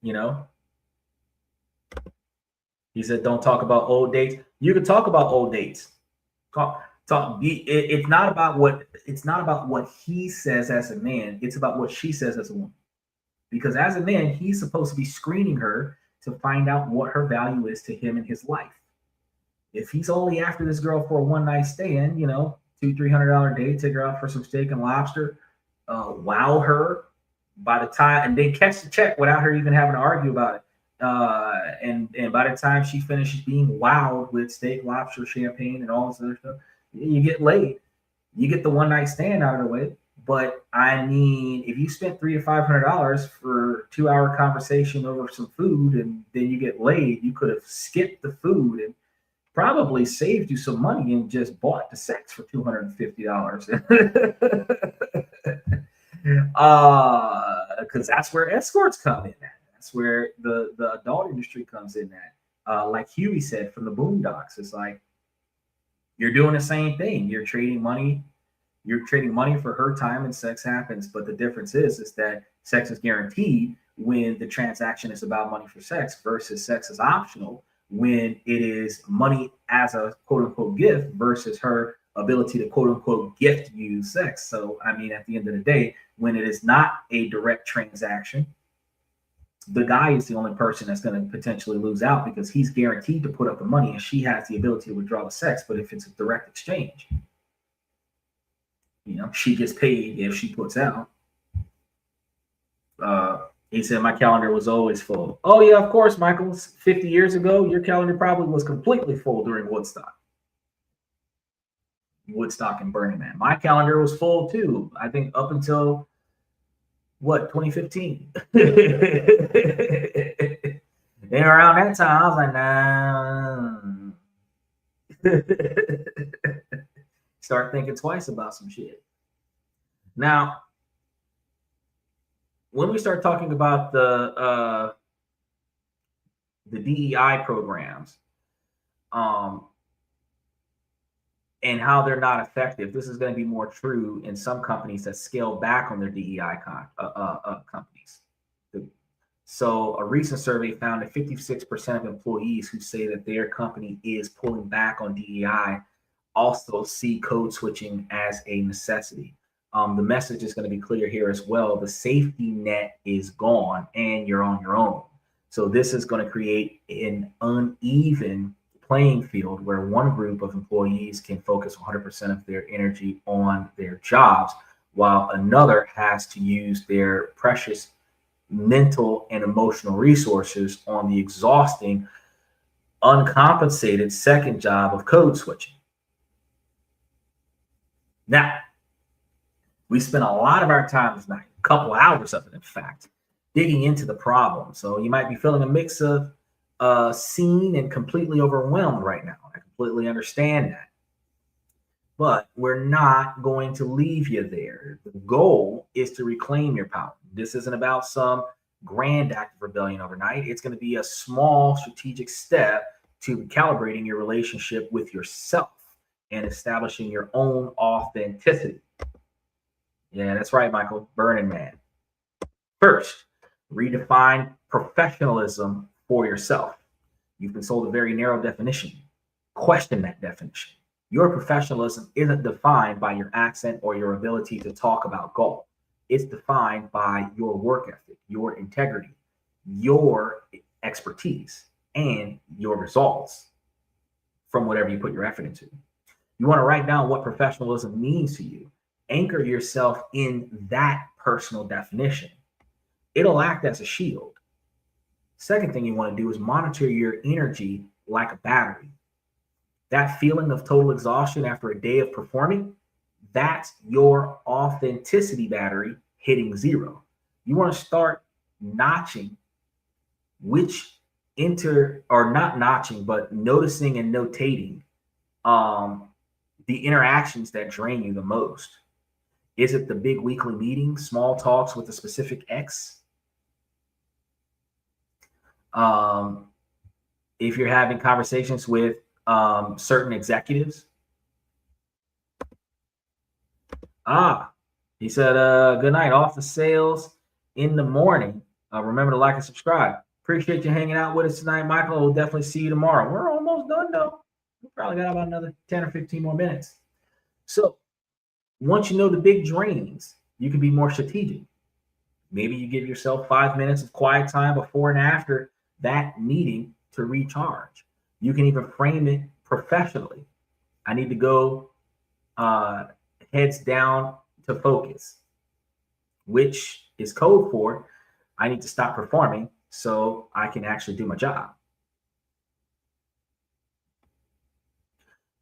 you know, he said, don't talk about old dates. You can talk about old dates. It's not about what he says as a man. It's about what she says as a woman. Because as a man, he's supposed to be screening her to find out what her value is to him in his life. If he's only after this girl for a one night stand, you know, $200-300 date, take her out for some steak and lobster, wow her by the time, and then catch the check without her even having to argue about it. And by the time she finishes being wowed with steak, lobster, champagne, and all this other stuff, you get laid. You get the one night stand out of the way. But I mean, if you spent $300 to $500 for 2-hour conversation over some food, and then you get laid, you could have skipped the food and probably saved you some money and just bought the sex for $250. Because that's where escorts come in at. That's where the adult industry comes in at. Like Huey said from the Boondocks, it's like you're doing the same thing. You're trading money. You're trading money for her time, and sex happens. But the difference is that sex is guaranteed when the transaction is about money for sex, versus sex is optional when it is money as a quote unquote gift versus her ability to quote unquote gift you sex. So, I mean, at the end of the day, when it is not a direct transaction, the guy is the only person that's going to potentially lose out, because he's guaranteed to put up the money and she has the ability to withdraw the sex. But if it's a direct exchange, you know, she gets paid if she puts out. He said, my calendar was always full. Oh, yeah, of course, Michael. 50 years ago, your calendar probably was completely full during Woodstock and Burning Man. My calendar was full, too. I think up until, 2015? And around that time, I was like, nah. Start thinking twice about some shit. Now, when we start talking about the DEI programs, and how they're not effective, this is going to be more true in some companies that scale back on their DEI companies. So a recent survey found that 56% of employees who say that their company is pulling back on DEI also see code switching as a necessity. The message is going to be clear here as well. The safety net is gone and you're on your own. So this is going to create an uneven playing field where one group of employees can focus 100% of their energy on their jobs, while another has to use their precious mental and emotional resources on the exhausting, uncompensated second job of code switching. Now, we spent a lot of our time this night, a couple hours of it, in fact, digging into the problem. So you might be feeling a mix of seen and completely overwhelmed right now. I completely understand that. But we're not going to leave you there. The goal is to reclaim your power. This isn't about some grand act of rebellion overnight. It's going to be a small strategic step to recalibrating your relationship with yourself and establishing your own authenticity. Yeah, that's right, Michael. Burning Man. First, redefine professionalism for yourself. You've been sold a very narrow definition. Question that definition. Your professionalism isn't defined by your accent or your ability to talk about golf. It's defined by your work ethic, your integrity, your expertise, and your results from whatever you put your effort into. You want to write down what professionalism means to you. Anchor yourself in that personal definition. It'll act as a shield. Second thing you want to do is monitor your energy like a battery. That feeling of total exhaustion after a day of performing, that's your authenticity battery hitting zero. You want to start notching which not notching, but noticing and notating the interactions that drain you the most. Is it the big weekly meeting, small talks with a specific ex? If you're having conversations with certain executives. He said, good night, off the sales in the morning. Remember to like and subscribe. Appreciate you hanging out with us tonight, Michael. We'll definitely see you tomorrow. We're almost done, though. We probably got about another 10 or 15 more minutes. So once you know the big drains, you can be more strategic. Maybe you give yourself 5 minutes of quiet time before and after that meeting to recharge. You can even frame it professionally. I need to go heads down to focus, which is code for I need to stop performing so I can actually do my job.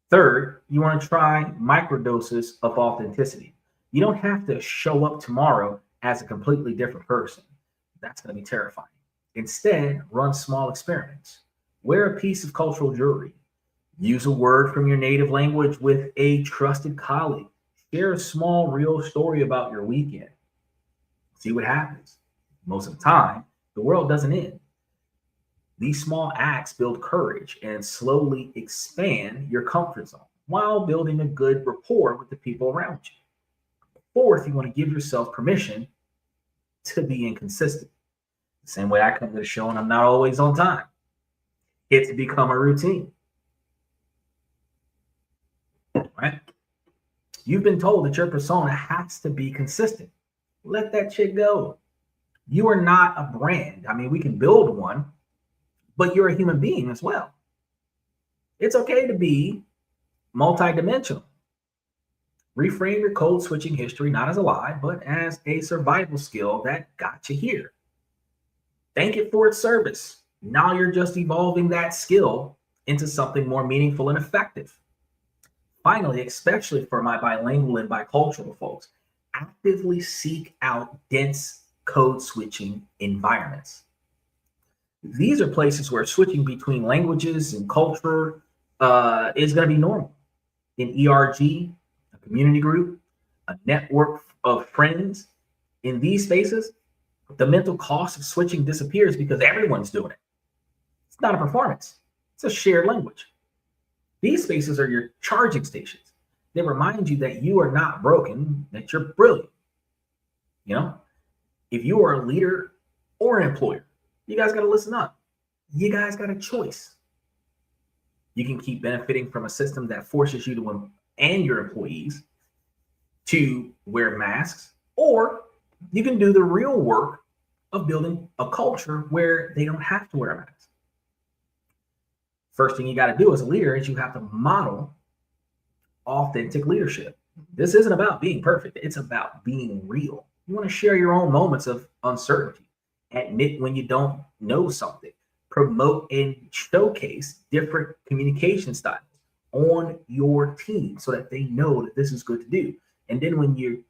Third, you want to try microdoses of authenticity. You don't have to show up tomorrow as a completely different person. That's going to be terrifying. Instead, run small experiments. Wear a piece of cultural jewelry. Use a word from your native language with a trusted colleague. Share a small, real story about your weekend. See what happens. Most of the time, the world doesn't end. These small acts build courage and slowly expand your comfort zone while building a good rapport with the people around you. Fourth, you want to give yourself permission to be inconsistent. The same way I come to the show and I'm not always on time. It's become a routine. Right? You've been told that your persona has to be consistent. Let that shit go. You are not a brand. I mean, we can build one, but you're a human being as well. It's okay to be multidimensional. Reframe your code switching history not as a lie, but as a survival skill that got you here. Thank it for its service. Now you're just evolving that skill into something more meaningful and effective. Finally, especially for my bilingual and bicultural folks, actively seek out dense code switching environments. These are places where switching between languages and culture is going to be normal. In ERG, a community group, a network of friends, in these spaces, the mental cost of switching disappears because everyone's doing it. It's not a performance. It's a shared language. These spaces are your charging stations. They remind you that you are not broken, that you're brilliant. You know, if you are a leader or an employer, you guys got to listen up. You guys got a choice. You can keep benefiting from a system that forces you to and your employees to wear masks, or you can do the real work of building a culture where they don't have to wear a mask. First thing you got to do as a leader is you have to model authentic leadership. This isn't about being perfect. It's about being real. You want to share your own moments of uncertainty. Admit when you don't know something. Promote and showcase different communication styles on your team so that they know that this is good to do. And then when you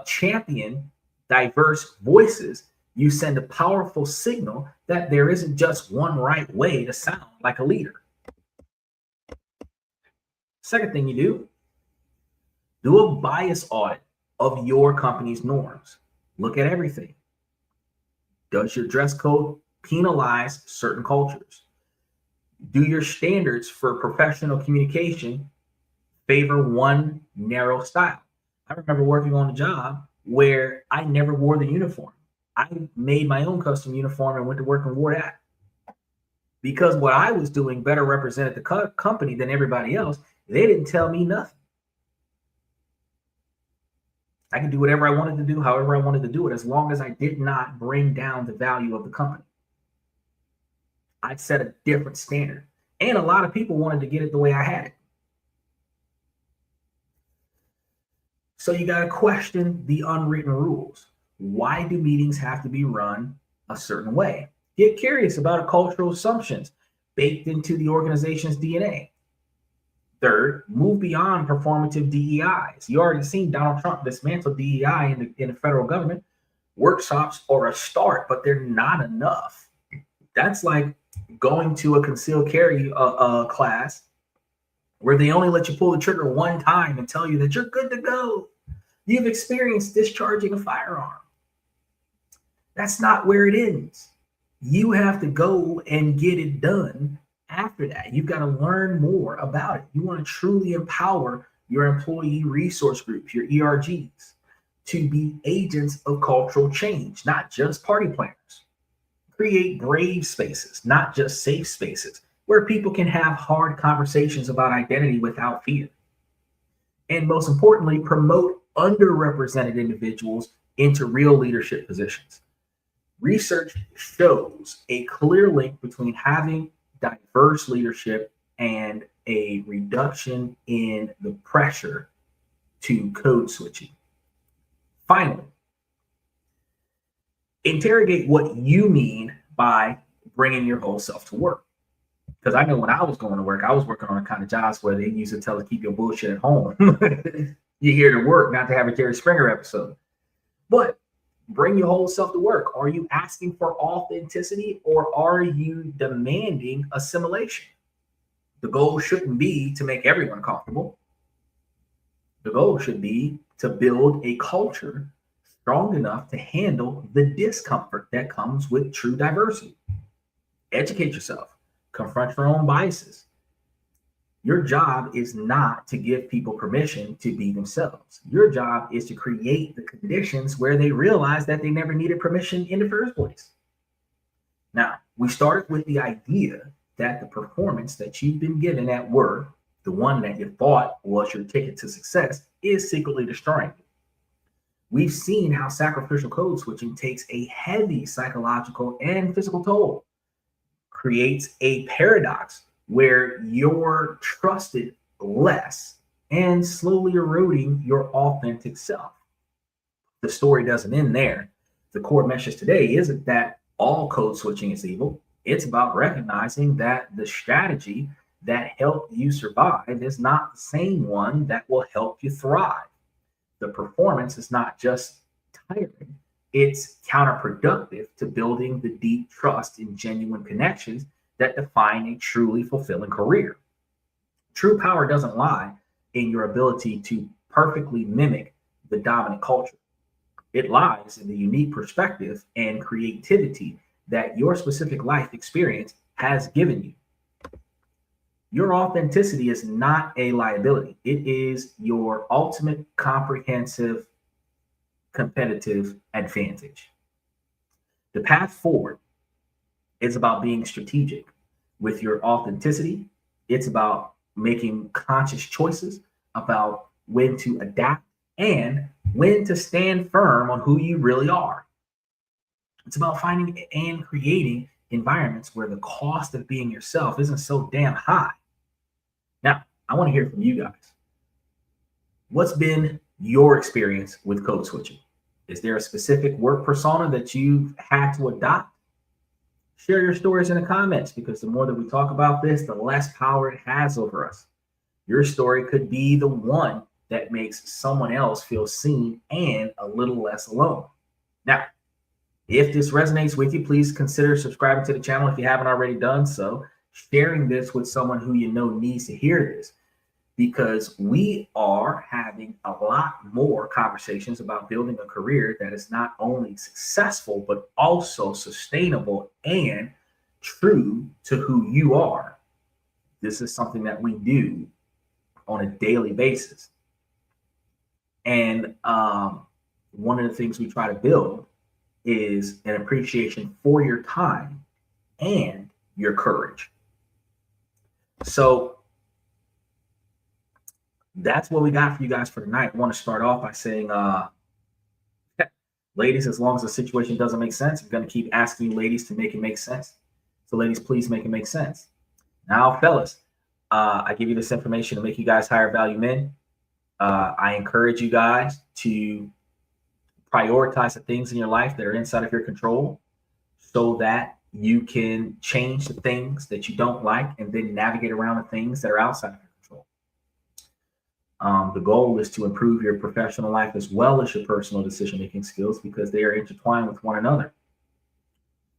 champion diverse voices, you send a powerful signal that there isn't just one right way to sound like a leader. Second thing you do a bias audit of your company's norms. Look at everything. Does your dress code penalize certain cultures? Do your standards for professional communication favor one narrow style. I remember working on a job where I never wore the uniform. I made my own custom uniform and went to work and wore that because what I was doing better represented the company than everybody else. They didn't tell me nothing. I could do whatever I wanted to do, however I wanted to do it, as long as I did not bring down the value of the company. I set a different standard. And a lot of people wanted to get it the way I had it. So you got to question the unwritten rules. Why do meetings have to be run a certain way? Get curious about cultural assumptions baked into the organization's DNA. Third, move beyond performative DEIs. You already seen Donald Trump dismantle DEI in the federal government. Workshops are a start, but they're not enough. That's like going to a concealed carry class where they only let you pull the trigger one time and tell you that you're good to go. You've experienced discharging a firearm. That's not where it ends. You have to go and get it done after that. You've got to learn more about it. You want to truly empower your employee resource groups, your ERGs, to be agents of cultural change, not just party planners. Create brave spaces, not just safe spaces, where people can have hard conversations about identity without fear. And most importantly, promote underrepresented individuals into real leadership positions. Research shows a clear link between having diverse leadership and a reduction in the pressure to code switching. Finally, interrogate what you mean by bringing your whole self to work. Because I know when I was going to work, I was working on the kind of jobs where they used to tell us keep your bullshit at home. You're here to work, not to have a Jerry Springer episode. But bring your whole self to work. Are you asking for authenticity or are you demanding assimilation? The goal shouldn't be to make everyone comfortable. The goal should be to build a culture strong enough to handle the discomfort that comes with true diversity. Educate yourself. Confront your own biases. Your job is not to give people permission to be themselves. Your job is to create the conditions where they realize that they never needed permission in the first place. Now, we started with the idea that the performance that you've been given at work, the one that you thought was your ticket to success, is secretly destroying you. We've seen how sacrificial code switching takes a heavy psychological and physical toll, creates a paradox where you're trusted less and slowly eroding your authentic self. The story doesn't end there. The core message today isn't that all code switching is evil. It's about recognizing that the strategy that helped you survive is not the same one that will help you thrive. The performance is not just tiring, it's counterproductive to building the deep trust and genuine connections that define a truly fulfilling career. True power doesn't lie in your ability to perfectly mimic the dominant culture. It lies in the unique perspective and creativity that your specific life experience has given you. Your authenticity is not a liability. It is your ultimate comprehensive competitive advantage. The path forward is about being strategic with your authenticity. It's about making conscious choices about when to adapt and when to stand firm on who you really are. It's about finding and creating environments where the cost of being yourself isn't so damn high. Now, I want to hear from you guys. What's been your experience with code switching? Is there a specific work persona that you've had to adopt? Share your stories in the comments, because the more that we talk about this, the less power it has over us. Your story could be the one that makes someone else feel seen and a little less alone. Now, if this resonates with you, please consider subscribing to the channel if you haven't already done so, sharing this with someone who you know needs to hear this, because we are having a lot more conversations about building a career that is not only successful, but also sustainable and true to who you are. This is something that we do on a daily basis. And one of the things we try to build is an appreciation for your time and your courage. So that's what we got for you guys for tonight. I want to start off by saying, ladies, as long as the situation doesn't make sense, I'm going to keep asking you ladies to make it make sense. So ladies, please make it make sense. Now, fellas, I give you this information to make you guys higher value men. I encourage you guys to prioritize the things in your life that are inside of your control so that you can change the things that you don't like and then navigate around the things that are outside of your control. The goal is to improve your professional life as well as your personal decision-making skills because they are intertwined with one another.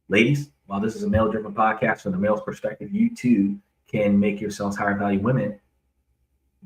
Ladies, while this is a male-driven podcast from the male's perspective, you too can make yourselves higher value women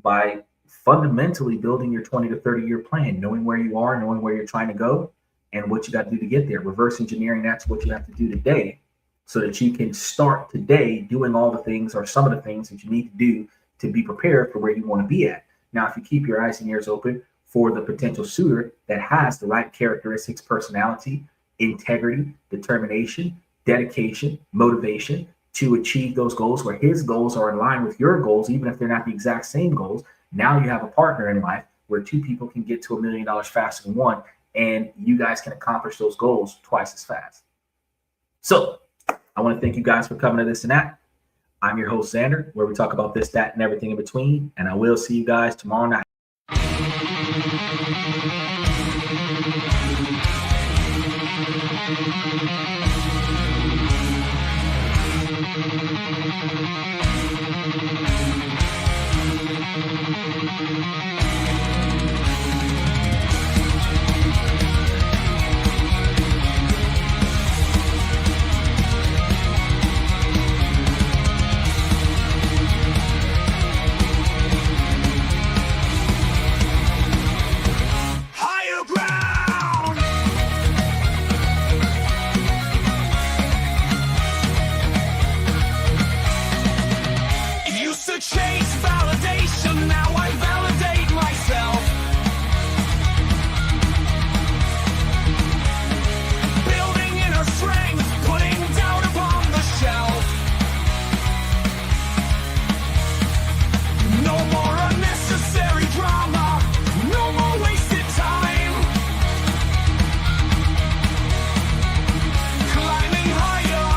by fundamentally building your 20 to 30 year plan, knowing where you are, knowing where you're trying to go, and what you got to do to get there. Reverse engineering, that's what you have to do today so that you can start today doing all the things or some of the things that you need to do to be prepared for where you want to be at. Now, if you keep your eyes and ears open for the potential suitor that has the right characteristics, personality, integrity, determination, dedication, motivation to achieve those goals, where his goals are in line with your goals, even if they're not the exact same goals, now you have a partner in life where two people can get to $1 million faster than one, and you guys can accomplish those goals twice as fast. So I want to thank you guys for coming to This and That. I'm your host, Xander, where we talk about this, that, and everything in between. And I will see you guys tomorrow night. Higher ground. Used to chase validation, now I validate myself. Building inner strength, putting doubt upon the shelf. No more unnecessary drama, no more wasted time. Climbing higher,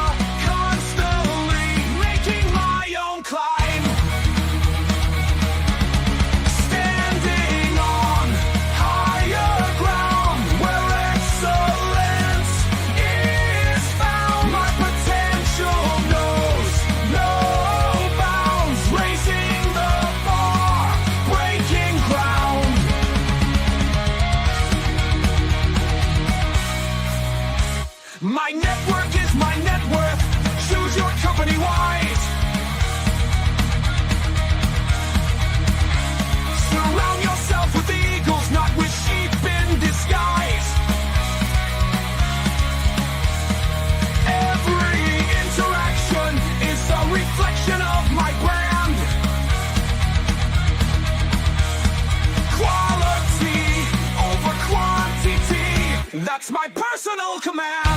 constantly making my own climb. Standing on higher ground where excellence is found. My potential knows no bounds, raising the bar, breaking ground. My network is my net worth. Choose your company wise. Surround yourself with eagles, not with sheep in disguise. Every interaction is a reflection of my brand. Quality over quantity, that's my personal command.